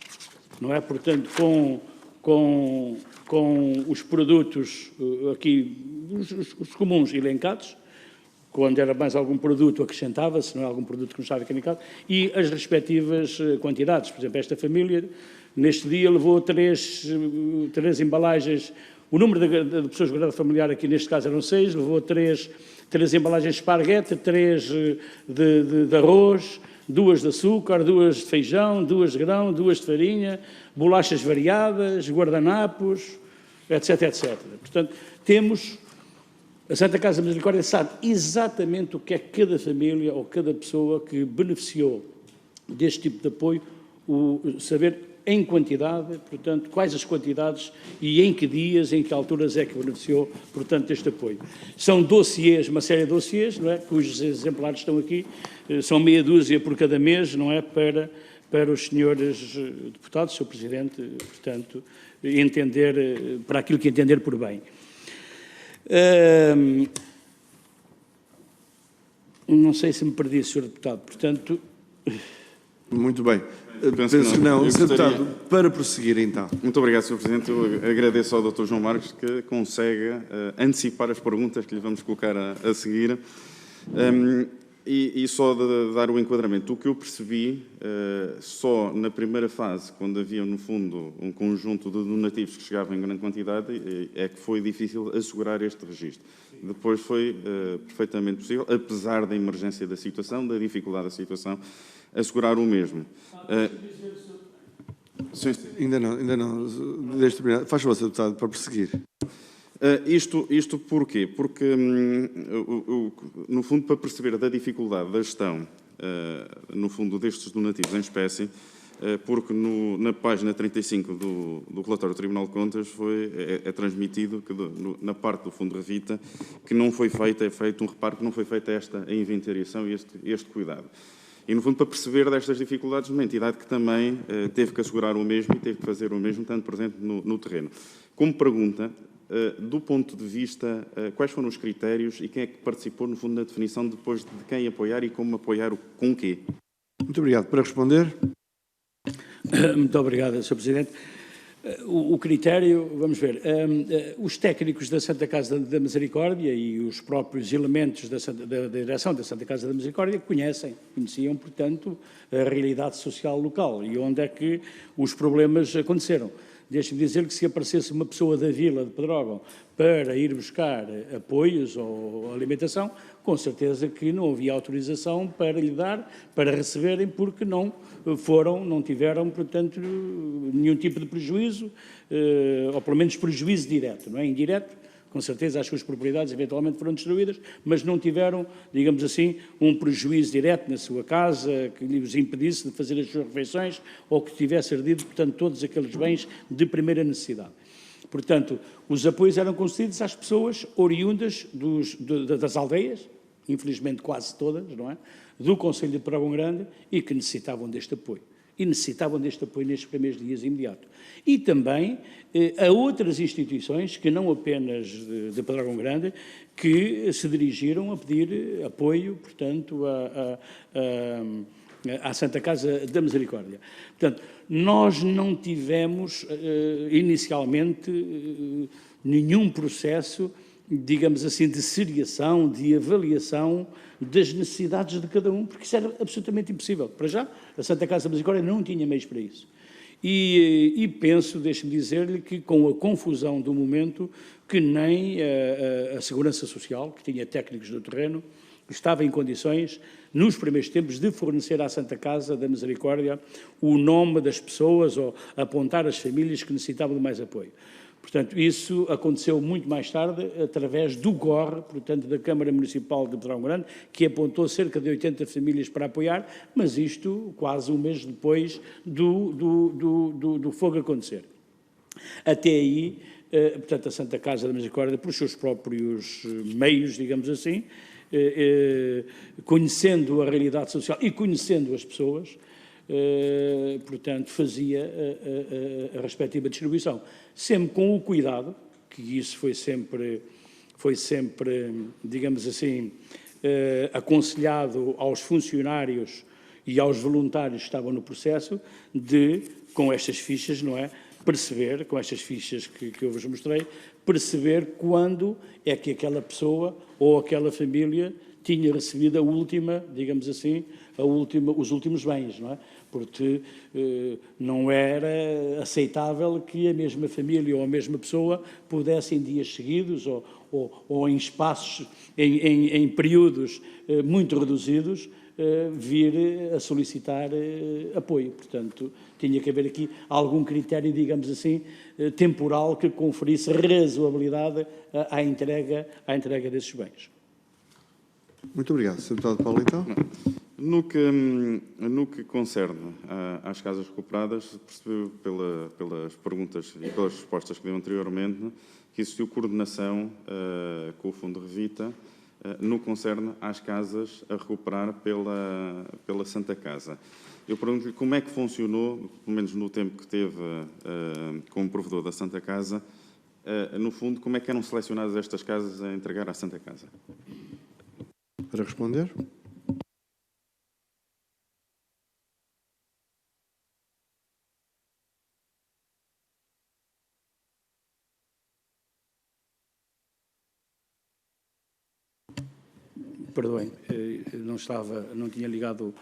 não é? Portanto, com os produtos aqui, os comuns elencados, quando era mais algum produto acrescentava-se, não é algum produto que não estava encadernado, e as respectivas quantidades. Por exemplo, esta família, neste dia, levou três embalagens, o número de pessoas de guarda familiar aqui, neste caso, eram 6, levou três embalagens de esparguete, 3 de arroz, 2 de açúcar, 2 de feijão, 2 de grão, 2 de farinha, bolachas variadas, guardanapos, etc, etc. Portanto, a Santa Casa da Misericórdia sabe exatamente o que é cada família ou cada pessoa que beneficiou deste tipo de apoio, saber em quantidade, portanto, quais as quantidades e em que dias, em que alturas é que beneficiou, portanto, deste apoio. São dossiês, uma série de dossiês, não é, cujos exemplares estão aqui, são meia dúzia por cada mês, não é, para os senhores deputados, Sr. Presidente, portanto, entender, para aquilo que entender por bem. Não sei se me perdi, Sr. Deputado, portanto... Muito bem. Penso que não. Sr. Deputado, para prosseguir, então. Muito obrigado, Sr. Presidente. Eu agradeço ao Dr. João Marques que consegue antecipar as perguntas que lhe vamos colocar a seguir. E só de dar o enquadramento, o que eu percebi, só na primeira fase, quando havia, no fundo, um conjunto de donativos que chegavam em grande quantidade, é que foi difícil assegurar este registro. Depois foi perfeitamente possível, apesar da emergência da situação, da dificuldade da situação, assegurar o mesmo. Ainda não. Faz favor, Sr. Deputado, para prosseguir. Isto porquê? Porque, no fundo, para perceber da dificuldade da gestão, no fundo, destes donativos em espécie, porque na página 35 do relatório do Tribunal de Contas é transmitido que na parte do Fundo Revita que não foi feito, é feito um reparo que não foi feita esta inventariação e este cuidado. E, no fundo, para perceber destas dificuldades, uma entidade que também teve que assegurar o mesmo e teve que fazer o mesmo, estando presente no terreno. Como pergunta, do ponto de vista, quais foram os critérios e quem é que participou, no fundo, na definição depois de quem apoiar e como apoiar, com o quê? Muito obrigado. Para responder. Muito obrigado, Sr. Presidente. O critério, vamos ver, os técnicos da Santa Casa da Misericórdia e os próprios elementos da direção da Santa Casa da Misericórdia conheciam, portanto, a realidade social local e onde é que os problemas aconteceram. Deixe-me dizer que se aparecesse uma pessoa da vila de Pedrógão para ir buscar apoios ou alimentação, com certeza que não havia autorização para lhe dar, para receberem, porque não tiveram, portanto, nenhum tipo de prejuízo, ou pelo menos prejuízo direto, não é? Indireto, com certeza as suas propriedades eventualmente foram destruídas, mas não tiveram, digamos assim, um prejuízo direto na sua casa que lhes impedisse de fazer as suas refeições ou que tivesse ardido, portanto, todos aqueles bens de primeira necessidade. Portanto, os apoios eram concedidos às pessoas oriundas das aldeias, infelizmente quase todas, não é? Do Conselho de Pedrógão Grande e que necessitavam deste apoio. E necessitavam deste apoio nestes primeiros dias imediatos. E também a outras instituições, que não apenas de Pedrógão Grande, que se dirigiram a pedir apoio, portanto, à Santa Casa da Misericórdia. Portanto, nós não tivemos inicialmente nenhum processo, digamos assim, de seriação, de avaliação das necessidades de cada um, porque isso era absolutamente impossível. Para já, a Santa Casa da Misericórdia não tinha meios para isso. E penso, deixe-me dizer-lhe, que com a confusão do momento, que nem a Segurança Social, que tinha técnicos do terreno, estava em condições, nos primeiros tempos, de fornecer à Santa Casa da Misericórdia o nome das pessoas ou apontar as famílias que necessitavam de mais apoio. Portanto, isso aconteceu muito mais tarde, através do GOR, portanto, da Câmara Municipal de Pedrógão Grande, que apontou cerca de 80 famílias para apoiar, mas isto quase um mês depois do fogo acontecer. Até aí, portanto, a Santa Casa da Misericórdia, por seus próprios meios, digamos assim, conhecendo a realidade social e conhecendo as pessoas, portanto, fazia a respectiva distribuição. Sempre com o cuidado, que isso foi sempre, digamos assim, aconselhado aos funcionários e aos voluntários que estavam no processo, de, com estas fichas, não é, perceber, com estas fichas que eu vos mostrei, perceber quando é que aquela pessoa ou aquela família tinha recebido a última, digamos assim, os últimos bens, não é? Porque não era aceitável que a mesma família ou a mesma pessoa pudesse em dias seguidos ou em espaços, em períodos muito reduzidos, vir a solicitar apoio. Portanto, tinha que haver aqui algum critério, digamos assim, temporal que conferisse razoabilidade à entrega desses bens. Muito obrigado. Sr. Deputado Paulo, então. No que concerne às casas recuperadas, percebeu pelas perguntas e pelas respostas que deu anteriormente que existiu coordenação com o Fundo Revita no que concerne às casas a recuperar pela Santa Casa. Eu pergunto-lhe como é que funcionou, pelo menos no tempo que teve como provedor da Santa Casa, no fundo, como é que eram selecionadas estas casas a entregar à Santa Casa? Para responder. Perdoem, não tinha ligado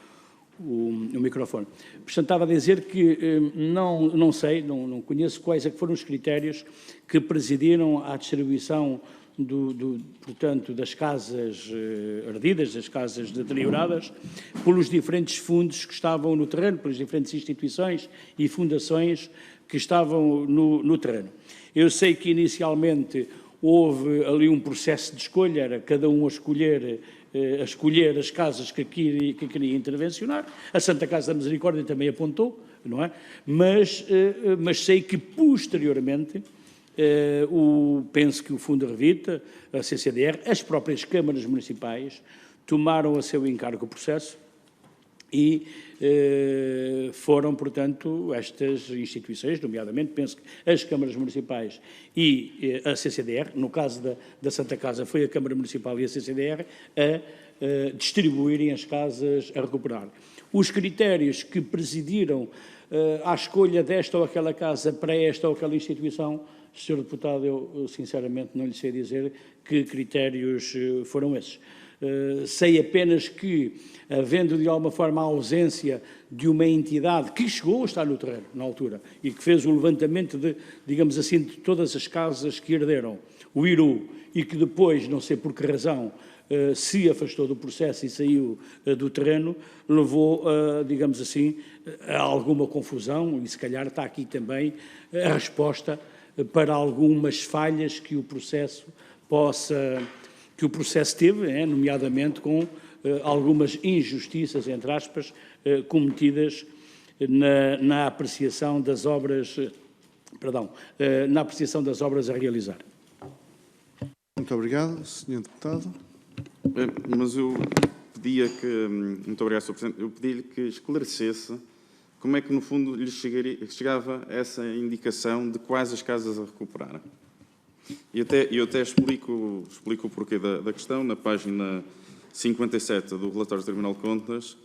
o microfone. Portanto, estava a dizer que não sei, não conheço quais é que foram os critérios que presidiram à distribuição portanto, das casas ardidas, das casas deterioradas, pelos diferentes fundos que estavam no terreno, pelas diferentes instituições e fundações que estavam no terreno. Eu sei que inicialmente houve ali um processo de escolha, era cada um a escolher as casas que queria intervencionar. A Santa Casa da Misericórdia também apontou, não é? Mas sei que posteriormente penso que o Fundo Revita, a CCDR, as próprias câmaras municipais tomaram a seu encargo o processo e foram, portanto, estas instituições, nomeadamente, penso que as câmaras municipais e a CCDR, no caso da Santa Casa foi a Câmara Municipal e a CCDR, a distribuírem as casas a recuperar. Os critérios que presidiram à escolha desta ou aquela casa para esta ou aquela instituição, Sr. Deputado, eu sinceramente não lhe sei dizer que critérios foram esses. Sei apenas que, havendo de alguma forma a ausência de uma entidade que chegou a estar no terreno, na altura, e que fez o levantamento de, digamos assim, de todas as casas que herderam o IRU, e que depois, não sei por que razão, se afastou do processo e saiu do terreno, levou, digamos assim, a alguma confusão, e se calhar está aqui também a resposta para algumas falhas que o processo teve, nomeadamente com algumas injustiças, entre aspas, cometidas na apreciação das obras, na apreciação das obras a realizar. Muito obrigado, Sr. Deputado. Mas eu pedia que, muito obrigado, Sr. Presidente, eu pedi-lhe que esclarecesse como é que, no fundo, lhe chegava essa indicação de quais as casas a recuperar. E até explico o porquê da questão. Na página 57 do relatório do Tribunal de Contas,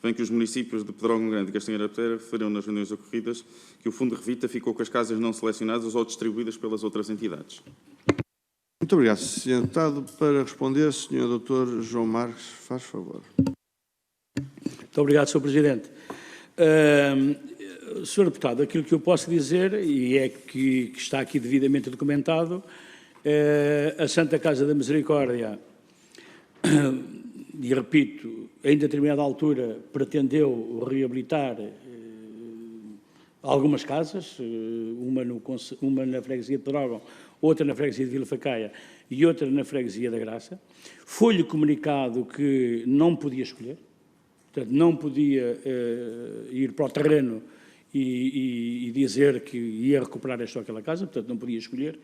vem que os municípios de Pedrógão Grande e Castanheira da Pedreira referiram nas reuniões ocorridas que o Fundo de Revita ficou com as casas não selecionadas ou distribuídas pelas outras entidades. Muito obrigado, Sr. Deputado. Para responder, Sr. Dr. João Marques, faz favor. Muito obrigado, Sr. Presidente. Sr. Deputado, aquilo que eu posso dizer, e é que está aqui devidamente documentado, a Santa Casa da Misericórdia, e repito, em determinada altura pretendeu reabilitar algumas casas, uma na freguesia de Pedrógão, outra na freguesia de Vila Facaia e outra na freguesia da Graça. Foi-lhe comunicado que não podia escolher, portanto, não podia ir para o terreno e dizer que ia recuperar esta ou aquela casa, portanto, não podia escolher,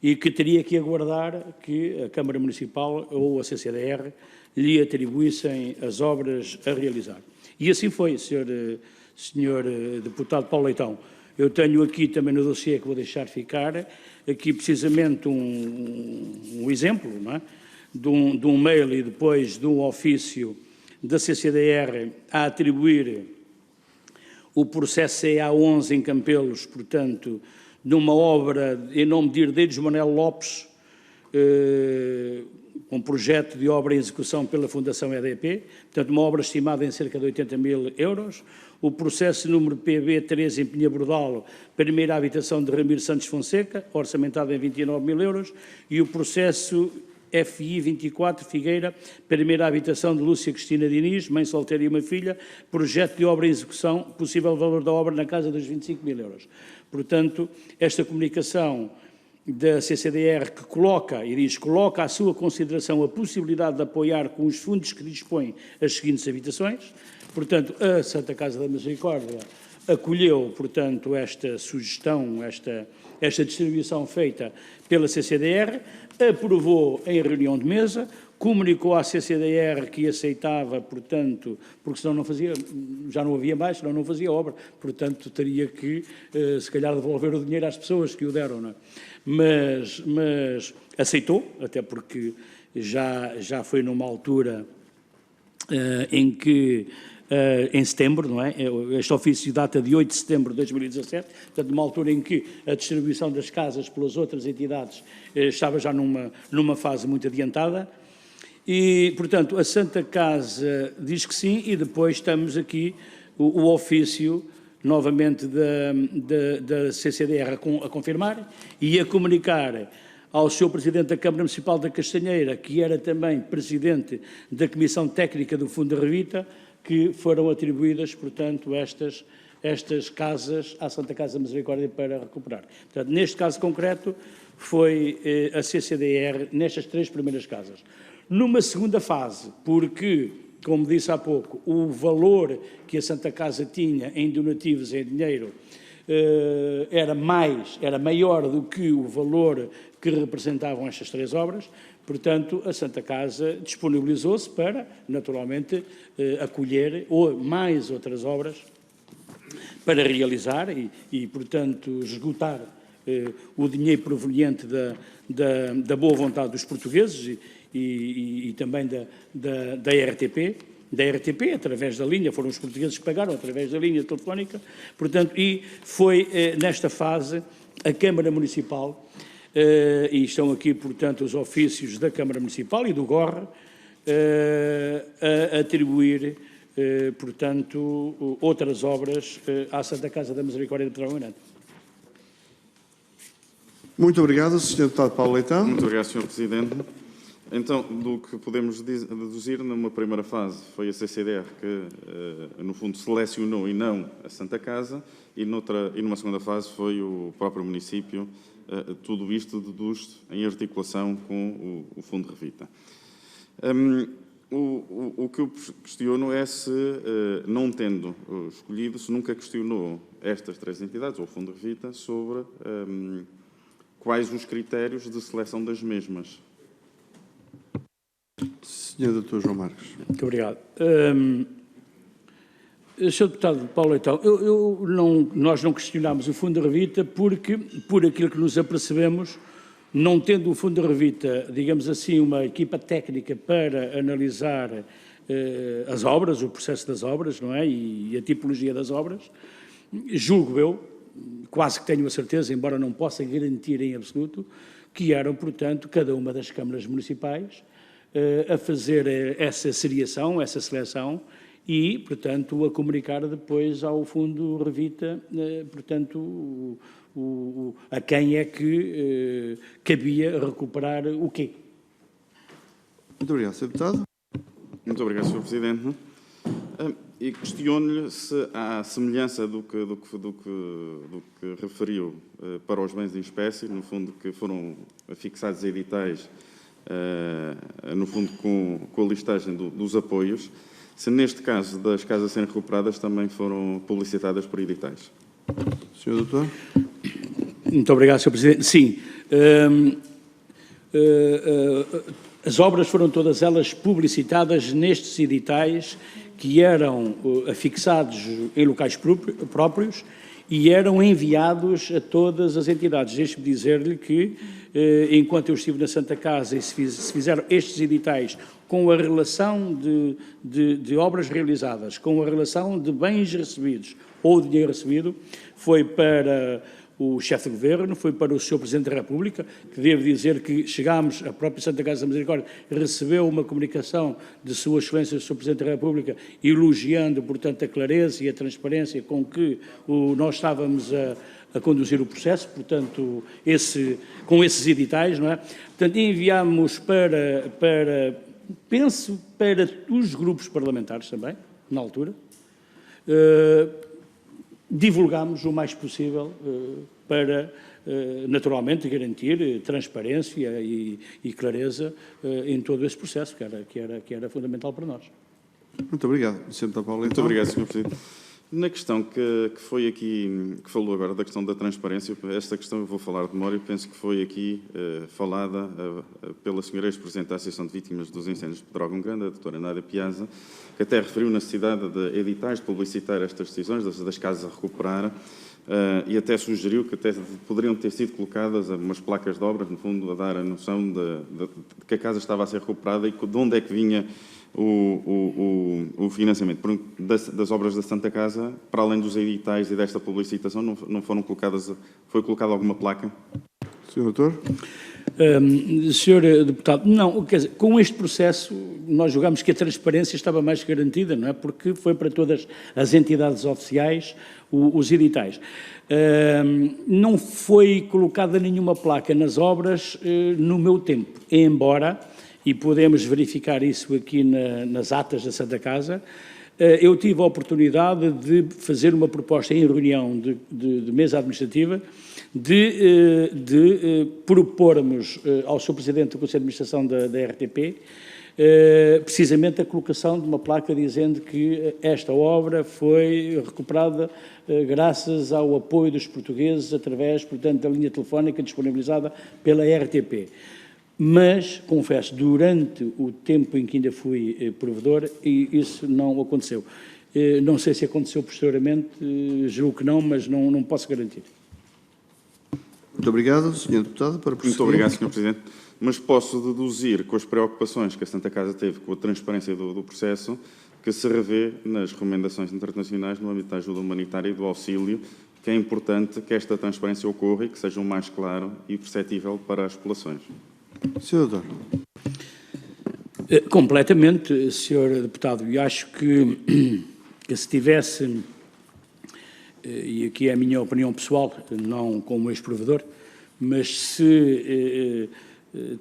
e que teria que aguardar que a Câmara Municipal ou a CCDR lhe atribuíssem as obras a realizar. E assim foi, Sr. Deputado Paulo Leitão. Eu tenho aqui também no dossiê que vou deixar ficar, aqui precisamente um exemplo, não é? de um mail e depois de um ofício da CCDR a atribuir o processo CA11 em Campelos, portanto, numa obra em nome de Herdeiros Manuel Lopes, um projeto de obra em execução pela Fundação EDP, portanto, uma obra estimada em cerca de 80 mil euros. O processo número PB13 em Pinha Bordal, primeira habitação de Ramiro Santos Fonseca, orçamentado em 29 mil euros, e o processo FI 24 Figueira, primeira habitação de Lúcia Cristina Diniz, mãe solteira e uma filha, projeto de obra em execução, possível valor da obra na casa dos 25 mil euros. Portanto, esta comunicação da CCDR que coloca à sua consideração a possibilidade de apoiar com os fundos que dispõe as seguintes habitações. Portanto, a Santa Casa da Misericórdia acolheu, portanto, esta sugestão, esta distribuição feita pela CCDR, aprovou em reunião de mesa, comunicou à CCDR que aceitava, portanto, porque senão já não havia mais, senão não fazia obra, portanto, teria que, se calhar, devolver o dinheiro às pessoas que o deram, não é? Mas aceitou, até porque já foi numa altura em que, em setembro, não é? Este ofício data de 8 de setembro de 2017, portanto, numa altura em que a distribuição das casas pelas outras entidades estava já numa fase muito adiantada. E, portanto, a Santa Casa diz que sim, e depois estamos aqui o ofício, novamente, da CCDR a confirmar e a comunicar ao Sr. Presidente da Câmara Municipal da Castanheira, que era também Presidente da Comissão Técnica do Fundo de Revita, que foram atribuídas, portanto, estas casas à Santa Casa Misericórdia para recuperar. Portanto, neste caso concreto, foi a CCDR nestas 3 primeiras casas. Numa segunda fase, porque, como disse há pouco, o valor que a Santa Casa tinha em donativos em dinheiro era maior do que o valor que representavam estas 3 obras, portanto, a Santa Casa disponibilizou-se para, naturalmente, acolher mais outras obras para realizar e portanto, esgotar o dinheiro proveniente da boa vontade dos portugueses e também da RTP, através da linha, foram os portugueses que pagaram através da linha telefónica, portanto, e foi nesta fase a Câmara Municipal, e estão aqui, portanto, os ofícios da Câmara Municipal e do GOR, a atribuir, portanto, outras obras à Santa Casa da Misericórdia de Pedrógão Grande. Muito obrigado, Sr. Deputado Paulo Leitão. Muito obrigado, Sr. Presidente. Então, do que podemos deduzir, numa primeira fase foi a CCDR que, no fundo, selecionou e não a Santa Casa, e numa segunda fase foi o próprio município. Tudo isto deduz em articulação com o Fundo Revita. O que eu questiono é se, não tendo escolhido, se nunca questionou estas três entidades, ou o Fundo Revita, sobre quais os critérios de seleção das mesmas. Senhor Dr. João Marques. Muito obrigado. Sr. Deputado Paulo Leitão, nós não questionámos o Fundo Revita porque, por aquilo que nos apercebemos, não tendo o Fundo Revita, digamos assim, uma equipa técnica para analisar as obras, o processo das obras, não é? E a tipologia das obras, julgo eu, quase que tenho a certeza, embora não possa garantir em absoluto, que eram, portanto, cada uma das câmaras municipais a fazer essa seriação, essa seleção e, portanto, a comunicar depois ao Fundo Revita, portanto, a quem é que cabia recuperar o quê. Muito obrigado, Sr. Deputado. Muito obrigado, Sr. Presidente. E questiono-lhe se há semelhança do que referiu para os bens em espécie, no fundo, que foram fixados editais, no fundo, com a listagem dos apoios, se neste caso das casas a serem recuperadas também foram publicitadas por editais. Sr. Doutor. Muito obrigado, Sr. Presidente. Sim. As obras foram todas elas publicitadas nestes editais que eram afixados em locais próprios e eram enviados a todas as entidades. Deixe-me dizer-lhe que, enquanto eu estive na Santa Casa e se fizeram estes editais com a relação de obras realizadas, com a relação de bens recebidos ou de dinheiro recebido, foi para o chefe de governo, foi para o Sr. Presidente da República, que devo dizer que chegámos, a própria Santa Casa da Misericórdia recebeu uma comunicação de Sua Excelência, o Sr. Presidente da República, elogiando, portanto, a clareza e a transparência com que nós estávamos a conduzir o processo, portanto, com esses editais, não é? Portanto, enviámos penso, para os grupos parlamentares também, na altura, divulgámos o mais possível para, naturalmente, garantir transparência e clareza em todo esse processo, que era fundamental para nós. Muito obrigado, Sr. Deputado Paulo Leitão. Muito obrigado, Sr. Presidente. Na questão que foi aqui, que falou agora da questão da transparência, esta questão eu vou falar de memória, penso que foi aqui falada pela senhora ex-presidente da Associação de Vítimas dos Incêndios de Pedrógão Grande, a doutora Nádia Piazza, que até referiu na necessidade de editais, de publicitar estas decisões das casas a recuperar, e até sugeriu que até poderiam ter sido colocadas umas placas de obras, no fundo, a dar a noção de que a casa estava a ser recuperada e de onde é que vinha o financiamento das obras da Santa Casa, para além dos editais e desta publicitação, não foram colocadas, foi colocada alguma placa? Sr. Doutor. Sr. Deputado, não, quer dizer, com este processo nós julgámos que a transparência estava mais garantida, não é? Porque foi para todas as entidades oficiais os editais. Não foi colocada nenhuma placa nas obras no meu tempo, embora, e podemos verificar isso aqui nas atas da Santa Casa, eu tive a oportunidade de fazer uma proposta em reunião de mesa administrativa de propormos ao Sr. Presidente do Conselho de Administração da RTP precisamente a colocação de uma placa dizendo que esta obra foi recuperada graças ao apoio dos portugueses através, portanto, da linha telefónica disponibilizada pela RTP. Mas, confesso, durante o tempo em que ainda fui provedor, isso não aconteceu. Não sei se aconteceu posteriormente, julgo que não, mas não posso garantir. Muito obrigado, Sr. Deputado. Para prosseguir. Muito obrigado, Sr. Presidente. Mas posso deduzir, com as preocupações que a Santa Casa teve com a transparência do processo, que se revê nas recomendações internacionais no âmbito da ajuda humanitária e do auxílio, que é importante que esta transparência ocorra e que seja o mais claro e perceptível para as populações. Sr. Doutor. Completamente, Sr. Deputado. E acho que se tivesse, e aqui é a minha opinião pessoal, não como ex-provedor, mas se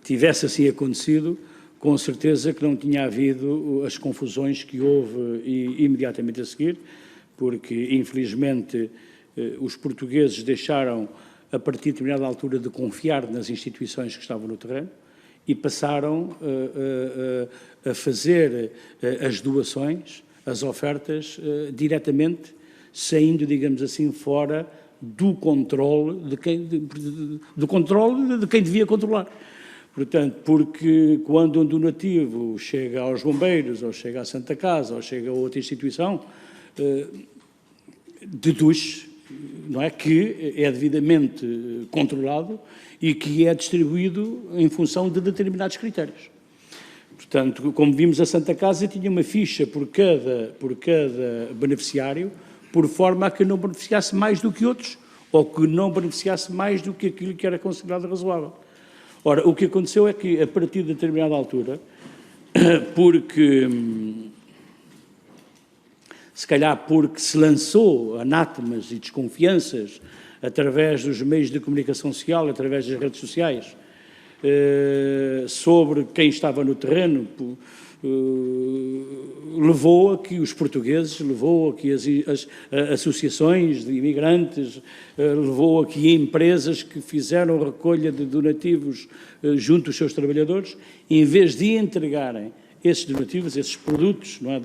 tivesse assim acontecido, com certeza que não tinha havido as confusões que houve imediatamente a seguir, porque, infelizmente, os portugueses deixaram, a partir de determinada altura, de confiar nas instituições que estavam no terreno e passaram a fazer as doações, as ofertas, diretamente, saindo, digamos assim, fora do controle de quem devia controlar. Portanto, porque quando um donativo chega aos bombeiros, ou chega à Santa Casa, ou chega a outra instituição, deduz, não é, que é devidamente controlado e que é distribuído em função de determinados critérios. Portanto, como vimos, a Santa Casa tinha uma ficha por cada beneficiário, por forma a que não beneficiasse mais do que outros, ou que não beneficiasse mais do que aquilo que era considerado razoável. Ora, o que aconteceu é que, a partir de determinada altura, porque se lançou anátemas e desconfianças através dos meios de comunicação social, através das redes sociais, sobre quem estava no terreno, levou a que os portugueses, levou a que as associações de imigrantes, levou a que empresas que fizeram recolha de donativos junto aos seus trabalhadores, em vez de entregarem esses donativos, esses produtos, não é,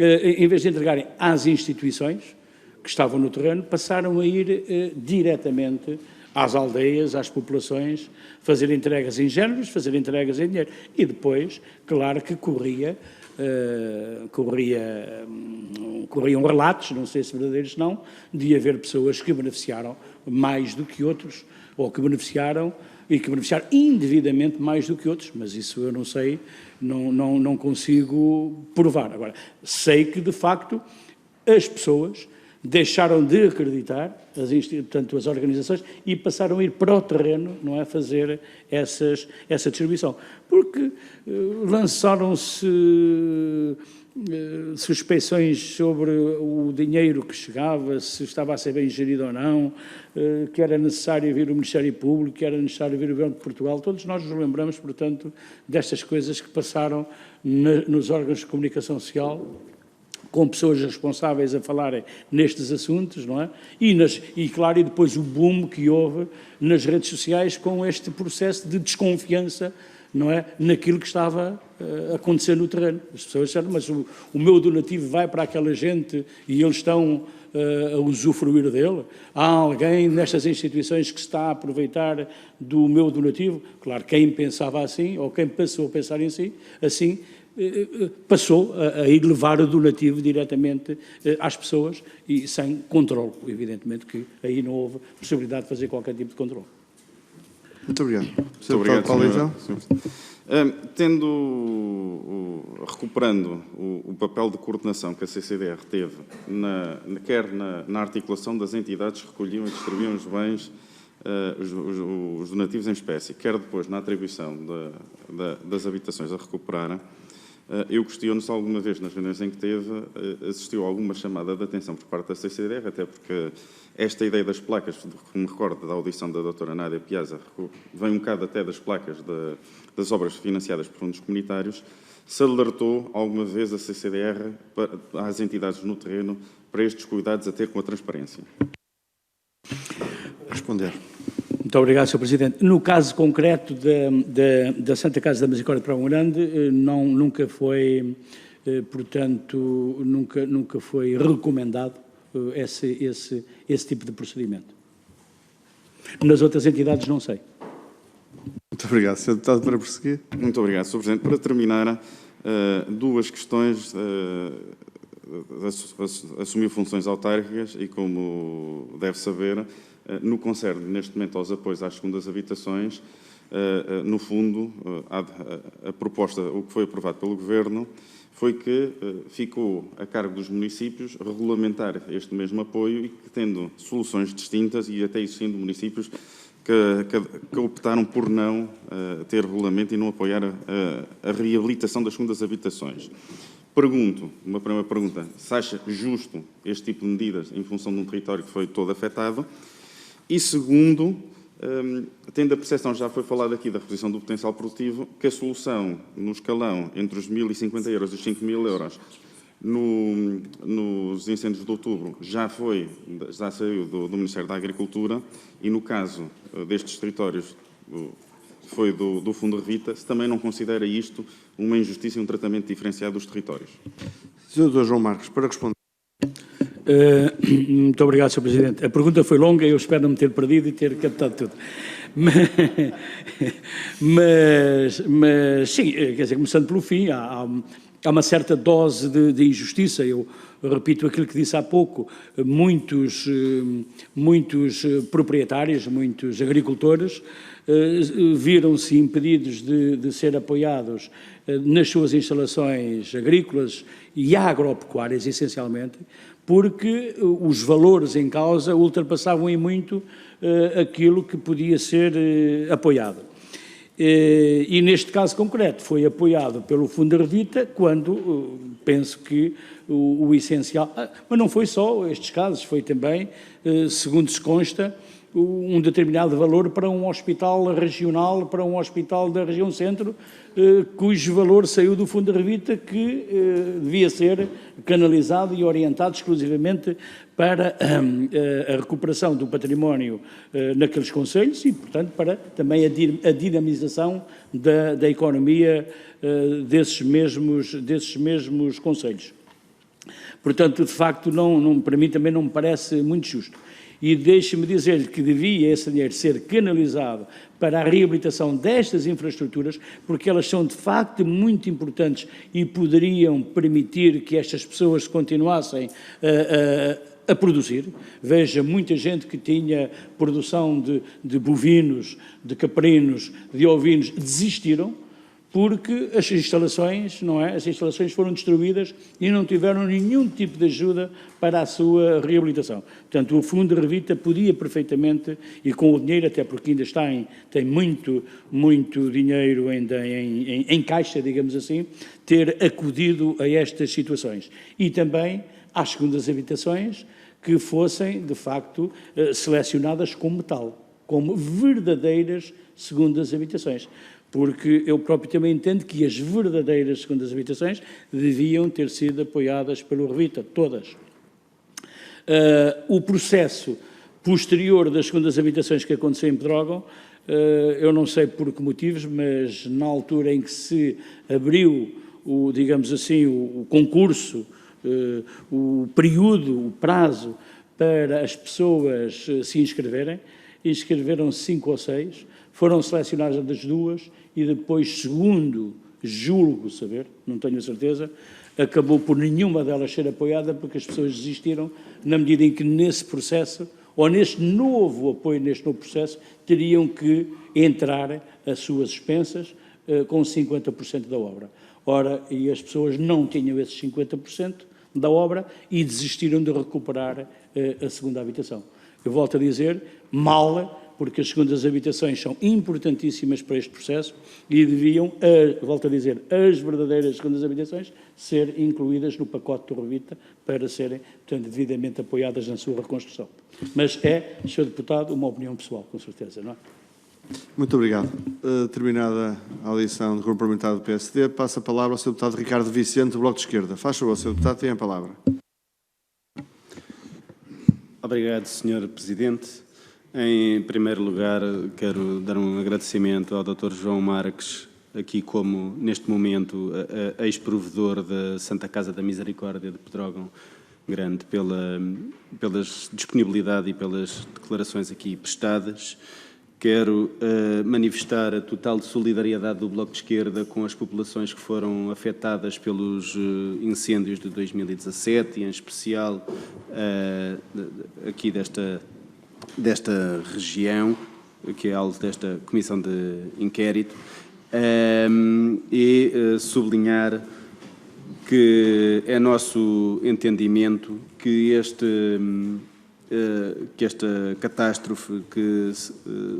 em vez de entregarem às instituições que estavam no terreno, passaram a ir diretamente às aldeias, às populações, fazer entregas em géneros, fazer entregas em dinheiro. E depois, claro que corriam relatos, não sei se verdadeiros não, de haver pessoas que beneficiaram mais do que outros, ou que beneficiaram indevidamente mais do que outros, mas isso eu não sei, não consigo provar. Agora, sei que, de facto, as pessoas deixaram de acreditar, portanto, as organizações, e passaram a ir para o terreno, não é, fazer essa distribuição. Porque lançaram-se suspeições sobre o dinheiro que chegava, se estava a ser bem gerido ou não, que era necessário vir o Ministério Público, que era necessário vir o Governo de Portugal. Todos nós nos lembramos, portanto, destas coisas que passaram nos órgãos de comunicação social, com pessoas responsáveis a falarem nestes assuntos, não é? E claro, e depois o boom que houve nas redes sociais com este processo de desconfiança, não é, naquilo que estava a acontecer no terreno. As pessoas disseram, mas o meu donativo vai para aquela gente e eles estão a usufruir dele? Há alguém nestas instituições que se está a aproveitar do meu donativo? Claro, quem pensava assim, ou quem passou a pensar em si, assim, passou a ir levar o donativo diretamente às pessoas e sem controle. Evidentemente que aí não houve possibilidade de fazer qualquer tipo de controle. Muito obrigado. Muito obrigado, recuperando o papel de coordenação que a CCDR teve, quer na articulação das entidades que recolhiam e distribuíam os bens, os donativos em espécie, quer depois na atribuição das habitações a recuperar, eu questiono se alguma vez nas reuniões em que teve assistiu a alguma chamada de atenção por parte da CCDR, até porque esta ideia das placas, que me recordo da audição da doutora Nádia Piazza, vem um bocado até das placas das obras financiadas por fundos comunitários, se alertou alguma vez a CCDR às entidades no terreno para estes cuidados a ter com a transparência? Responder. Muito obrigado, Sr. Presidente. No caso concreto da Santa Casa da Misericórdia de Praia Grande, nunca foi, portanto, nunca foi recomendado esse tipo de procedimento. Nas outras entidades não sei. Muito obrigado. Sr. Deputado, para prosseguir. Muito obrigado, Sr. Presidente. Para terminar, duas questões. Assumiu funções autárquicas e, como deve saber, no que concerne neste momento aos apoios às segundas habitações, no fundo, a proposta, o que foi aprovado pelo Governo, foi que ficou a cargo dos municípios regulamentar este mesmo apoio e que, tendo soluções distintas e até existindo municípios que optaram por não ter regulamento e não apoiar a reabilitação das segundas habitações. Pergunto, uma primeira pergunta, se acha justo este tipo de medidas em função de um território que foi todo afetado? E segundo, Tendo a percepção, já foi falado aqui da reposição do potencial produtivo, que a solução no escalão entre os 1.050 euros e os 5.000 euros nos incêndios de outubro já saiu do Ministério da Agricultura e, no caso destes territórios, foi do Fundo Revita, se também não considera isto uma injustiça e um tratamento diferenciado dos territórios. Sr. Dr. João Marques, para responder. Muito obrigado, Sr. Presidente. A pergunta foi longa e eu espero não me ter perdido e ter captado tudo. Mas sim, quer dizer, começando pelo fim, há uma certa dose de injustiça. Eu repito aquilo que disse há pouco, muitos proprietários, muitos agricultores viram-se impedidos de ser apoiados nas suas instalações agrícolas e agropecuárias, essencialmente, porque os valores em causa ultrapassavam em muito aquilo que podia ser apoiado. E neste caso concreto foi apoiado pelo Fundo Revita quando penso que o essencial... Mas não foi só estes casos, foi também, segundo se consta, um determinado valor para um hospital regional, para um hospital da região centro, cujo valor saiu do Fundo Revita, que devia ser canalizado e orientado exclusivamente para a recuperação do património naqueles concelhos e, portanto, para também a dinamização da economia desses mesmos concelhos. Portanto, de facto, para mim também não me parece muito justo. E deixe-me dizer-lhe que devia esse dinheiro ser canalizado para a reabilitação destas infraestruturas, porque elas são de facto muito importantes e poderiam permitir que estas pessoas continuassem a produzir. Veja, muita gente que tinha produção de bovinos, de caprinos, de ovinos, desistiram, porque as instalações, não é? As instalações foram destruídas e não tiveram nenhum tipo de ajuda para a sua reabilitação. Portanto, o Fundo Revita podia perfeitamente, e com o dinheiro, até porque ainda tem muito dinheiro ainda em caixa, digamos assim, ter acudido a estas situações. E também às segundas habitações que fossem, de facto, selecionadas como tal, como verdadeiras segundas habitações. Porque eu próprio também entendo que as verdadeiras segundas habitações deviam ter sido apoiadas pelo Revita, todas. O processo posterior das segundas habitações que aconteceu em Pedrógão, eu não sei por que motivos, mas na altura em que se abriu, digamos assim, o concurso, o período, o prazo para as pessoas se inscreverem, inscreveram-se 5 ou 6, foram selecionadas das 2 e depois, segundo julgo saber, não tenho a certeza, acabou por nenhuma delas ser apoiada porque as pessoas desistiram na medida em que nesse processo, ou neste novo apoio, neste novo processo, teriam que entrar as suas expensas com 50% da obra. Ora, e as pessoas não tinham esses 50% da obra e desistiram de recuperar a segunda habitação. Eu volto a dizer, mal, porque as segundas habitações são importantíssimas para este processo e deviam, volto a dizer, as verdadeiras segundas habitações ser incluídas no pacote do Revita para serem, portanto, devidamente apoiadas na sua reconstrução. Mas é, Sr. Deputado, uma opinião pessoal, com certeza, não é? Muito obrigado. Terminada a audição do Grupo Parlamentar do PSD, passa a palavra ao Sr. Deputado Ricardo Vicente, do Bloco de Esquerda. Faz favor, Sr. Deputado, tem a palavra. Obrigado, Sr. Presidente. Em primeiro lugar, quero dar um agradecimento ao Dr. João Marques, aqui como, neste momento, ex-provedor da Santa Casa da Misericórdia de Pedrógão Grande, pela disponibilidade e pelas declarações aqui prestadas. Quero manifestar a total solidariedade do Bloco de Esquerda com as populações que foram afetadas pelos incêndios de 2017 e, em especial, aqui desta região, que é alvo desta comissão de inquérito, e sublinhar que é nosso entendimento que esta catástrofe que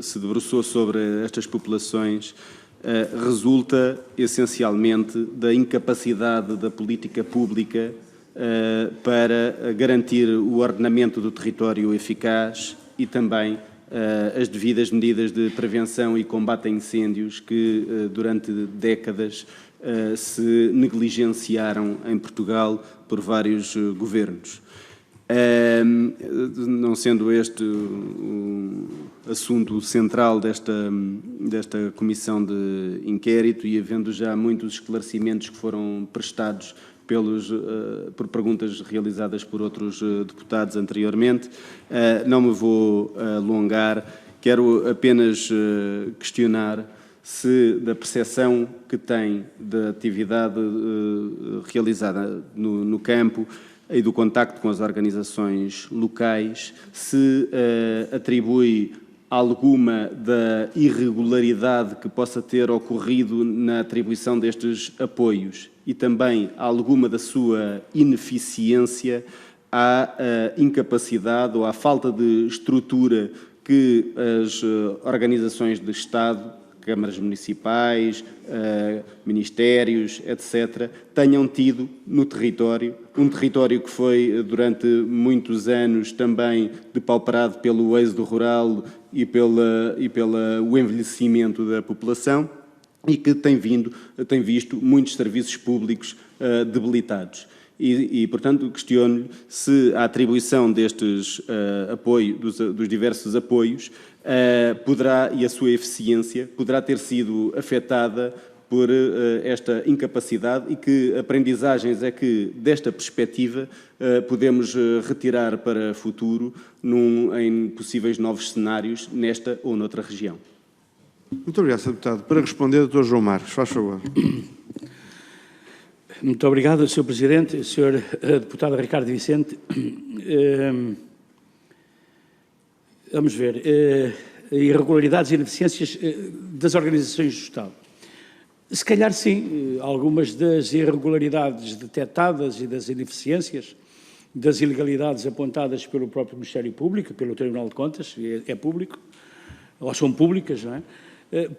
se debruçou sobre estas populações resulta essencialmente da incapacidade da política pública para garantir o ordenamento do território eficaz e também as devidas medidas de prevenção e combate a incêndios que durante décadas se negligenciaram em Portugal por vários governos. Não sendo este o assunto central desta comissão de inquérito e havendo já muitos esclarecimentos que foram prestados por perguntas realizadas por outros deputados anteriormente, não me vou alongar, quero apenas questionar se da percepção que tem da atividade realizada no campo e do contacto com as organizações locais, se atribui alguma da irregularidade que possa ter ocorrido na atribuição destes apoios e também alguma da sua ineficiência à incapacidade ou à falta de estrutura que as organizações de Estado, câmaras municipais, ministérios, etc., tenham tido no território, um território que foi durante muitos anos também depauperado pelo êxodo rural e pelo envelhecimento da população e que tem visto muitos serviços públicos debilitados. E, portanto, questiono-lhe se a atribuição destes dos diversos apoios e a sua eficiência poderá ter sido afetada por esta incapacidade e que aprendizagens é que, desta perspectiva, podemos retirar para o futuro em possíveis novos cenários nesta ou noutra região. Muito obrigado, Sr. Deputado. Para responder, Dr. João Marques, faz favor. Muito obrigado, Sr. Presidente. Sr. Deputado Ricardo Vicente, vamos ver, irregularidades e ineficiências das organizações do Estado. Se calhar sim, algumas das irregularidades detectadas e das ineficiências, das ilegalidades apontadas pelo próprio Ministério Público, pelo Tribunal de Contas, é público, ou são públicas, não é?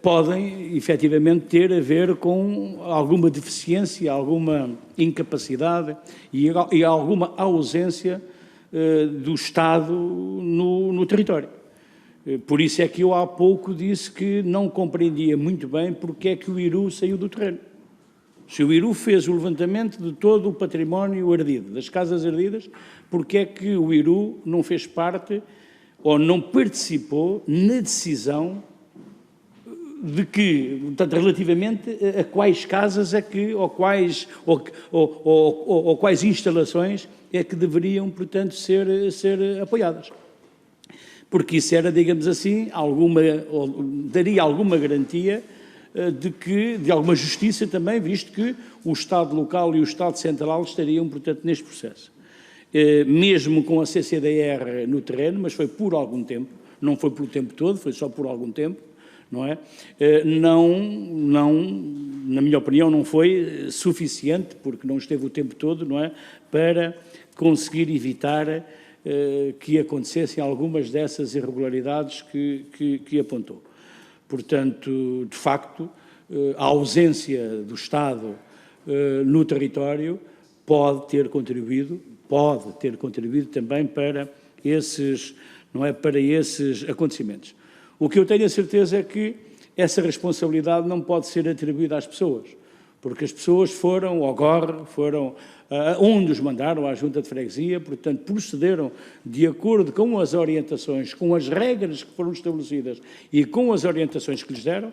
Podem, efetivamente, ter a ver com alguma deficiência, alguma incapacidade e alguma ausência do Estado no território. Por isso é que eu há pouco disse que não compreendia muito bem porque é que o IRU saiu do terreno. Se o IRU fez o levantamento de todo o património ardido, das casas ardidas, porque é que o IRU não fez parte ou não participou na decisão de que, portanto, relativamente a quais casas é que, ou quais instalações é que deveriam, portanto, ser apoiadas. Porque isso era, digamos assim, daria alguma garantia de alguma justiça também, visto que o Estado local e o Estado central estariam, portanto, neste processo. Mesmo com a CCDR no terreno, mas foi por algum tempo, não foi pelo tempo todo, foi só por algum tempo, não é? Na minha opinião, não foi suficiente, porque não esteve o tempo todo, não é? Para conseguir evitar que acontecessem algumas dessas irregularidades que apontou. Portanto, de facto, a ausência do Estado no território pode ter contribuído também para esses acontecimentos. O que eu tenho a certeza é que essa responsabilidade não pode ser atribuída às pessoas, porque as pessoas foram ao GOR, foram onde os mandaram à Junta de Freguesia, portanto, procederam de acordo com as orientações, com as regras que foram estabelecidas e com as orientações que lhes deram,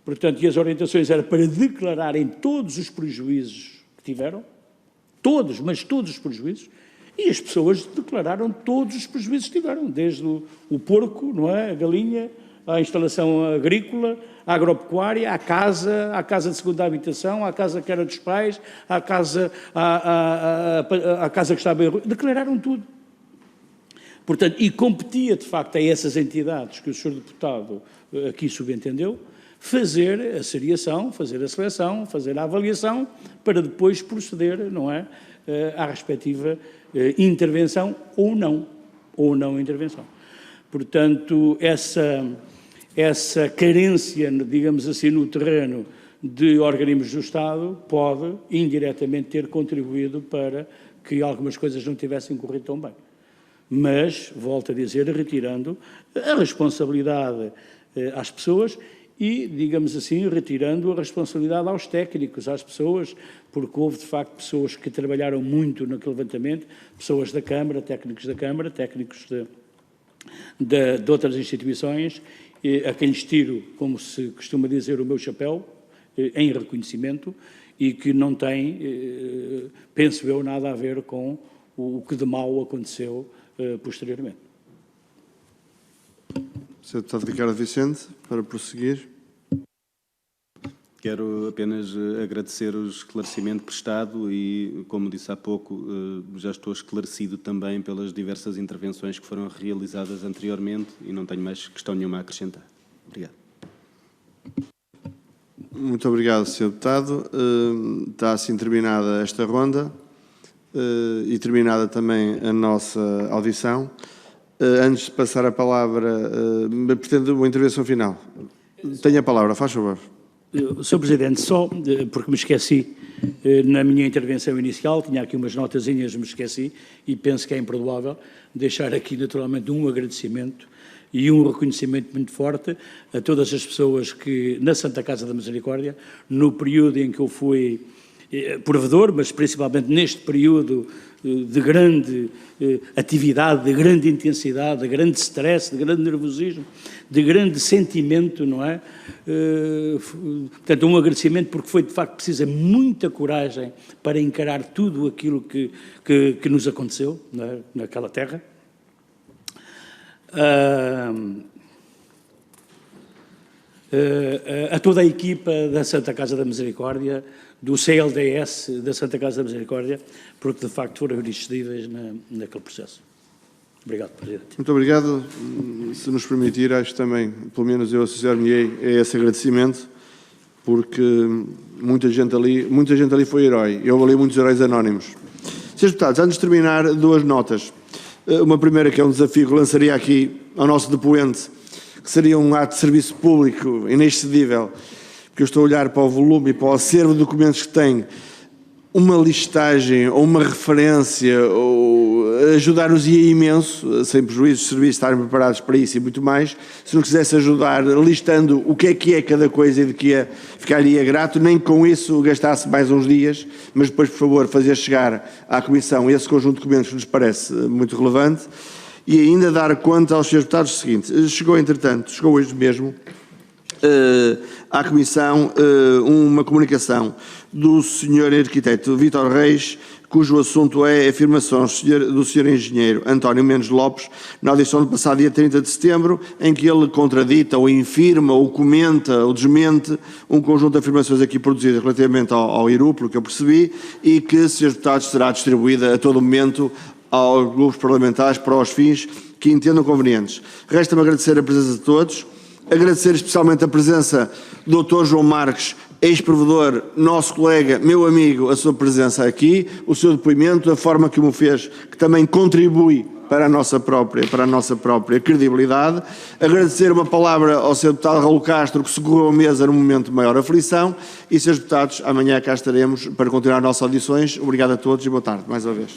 portanto, e as orientações eram para declararem todos os prejuízos que tiveram, todos os prejuízos, e as pessoas declararam todos os prejuízos que tiveram, desde o porco, não é, a galinha, a instalação agrícola, a agropecuária, a casa de segunda habitação, a casa que era dos pais, a casa que estava em rua, declararam tudo. Portanto, e competia, de facto, a essas entidades que o Sr. Deputado aqui subentendeu, fazer a seriação, fazer a seleção, fazer a avaliação, para depois proceder, não é, à respectiva intervenção ou não intervenção. Portanto, essa carência, digamos assim, no terreno de organismos do Estado pode, indiretamente, ter contribuído para que algumas coisas não tivessem corrido tão bem. mas, volto a dizer, retirando a responsabilidade às pessoas e, digamos assim, retirando a responsabilidade aos técnicos, às pessoas, porque houve, de facto, pessoas que trabalharam muito naquele levantamento, pessoas da Câmara, técnicos de outras instituições, a quem lhes tiro, como se costuma dizer, o meu chapéu, em reconhecimento, e que não tem, penso eu, nada a ver com o que de mal aconteceu posteriormente. Sr. Deputado Ricardo Vicente, para prosseguir. Quero apenas agradecer o esclarecimento prestado e, como disse há pouco, já estou esclarecido também pelas diversas intervenções que foram realizadas anteriormente e não tenho mais questão nenhuma a acrescentar. Obrigado. Muito obrigado, Sr. Deputado. Está assim terminada esta ronda e terminada também a nossa audição. Antes de passar a palavra, pretendo uma intervenção final. Tenha a palavra, faz favor. Sr. Presidente, só porque me esqueci na minha intervenção inicial, tinha aqui umas notazinhas, me esqueci, e penso que é imperdoável deixar aqui naturalmente um agradecimento e um reconhecimento muito forte a todas as pessoas que, na Santa Casa da Misericórdia, no período em que eu fui provedor, mas principalmente neste período de grande atividade, de grande intensidade, de grande stress, de grande nervosismo, de grande sentimento, não é? Portanto, um agradecimento porque foi, de facto, precisa muita coragem para encarar tudo aquilo que nos aconteceu, não é? Naquela terra. A toda a equipa da Santa Casa da Misericórdia, do CLDS da Santa Casa da Misericórdia, porque de facto foram excedidas naquele processo. Obrigado, Presidente. Muito obrigado. Se nos permitir, acho que também, pelo menos eu associar-me a esse agradecimento, porque muita gente ali foi herói. Eu ali muitos heróis anónimos. Srs. Deputados, antes de terminar, duas notas. Uma primeira, que é um desafio que lançaria aqui ao nosso depoente, que seria um ato de serviço público inexcedível, porque eu estou a olhar para o volume e para o acervo de documentos que tem, uma listagem ou uma referência, ou ajudar-nos-ia imenso, sem prejuízo de serviços estarem preparados para isso e muito mais, se nos quisesse ajudar listando o que é cada coisa e de que ficaria grato, nem com isso gastasse mais uns dias, mas depois, por favor, fazer chegar à Comissão esse conjunto de documentos que nos parece muito relevante e ainda dar conta aos Srs. Deputados do seguinte: chegou hoje mesmo, à Comissão uma comunicação do Sr. Arquiteto Vítor Reis, cujo assunto é afirmações do Sr. Engenheiro António Mendes Lopes, na audição do passado dia 30 de setembro, em que ele contradita, ou infirma, ou comenta, ou desmente um conjunto de afirmações aqui produzidas relativamente ao IRU, pelo que eu percebi, e que, Srs. Deputados, será distribuída a todo momento aos grupos parlamentares para os fins que entendam convenientes. Resta-me agradecer a presença de todos, agradecer especialmente a presença do Dr. João Marques, ex-provedor, nosso colega, meu amigo, a sua presença aqui, o seu depoimento, a forma que o fez, que também contribui para a nossa própria credibilidade. Agradecer uma palavra ao Sr. Deputado Raul Castro, que socorreu a mesa num momento de maior aflição, e, Srs. Deputados, amanhã cá estaremos para continuar as nossas audições. Obrigado a todos e boa tarde, mais uma vez.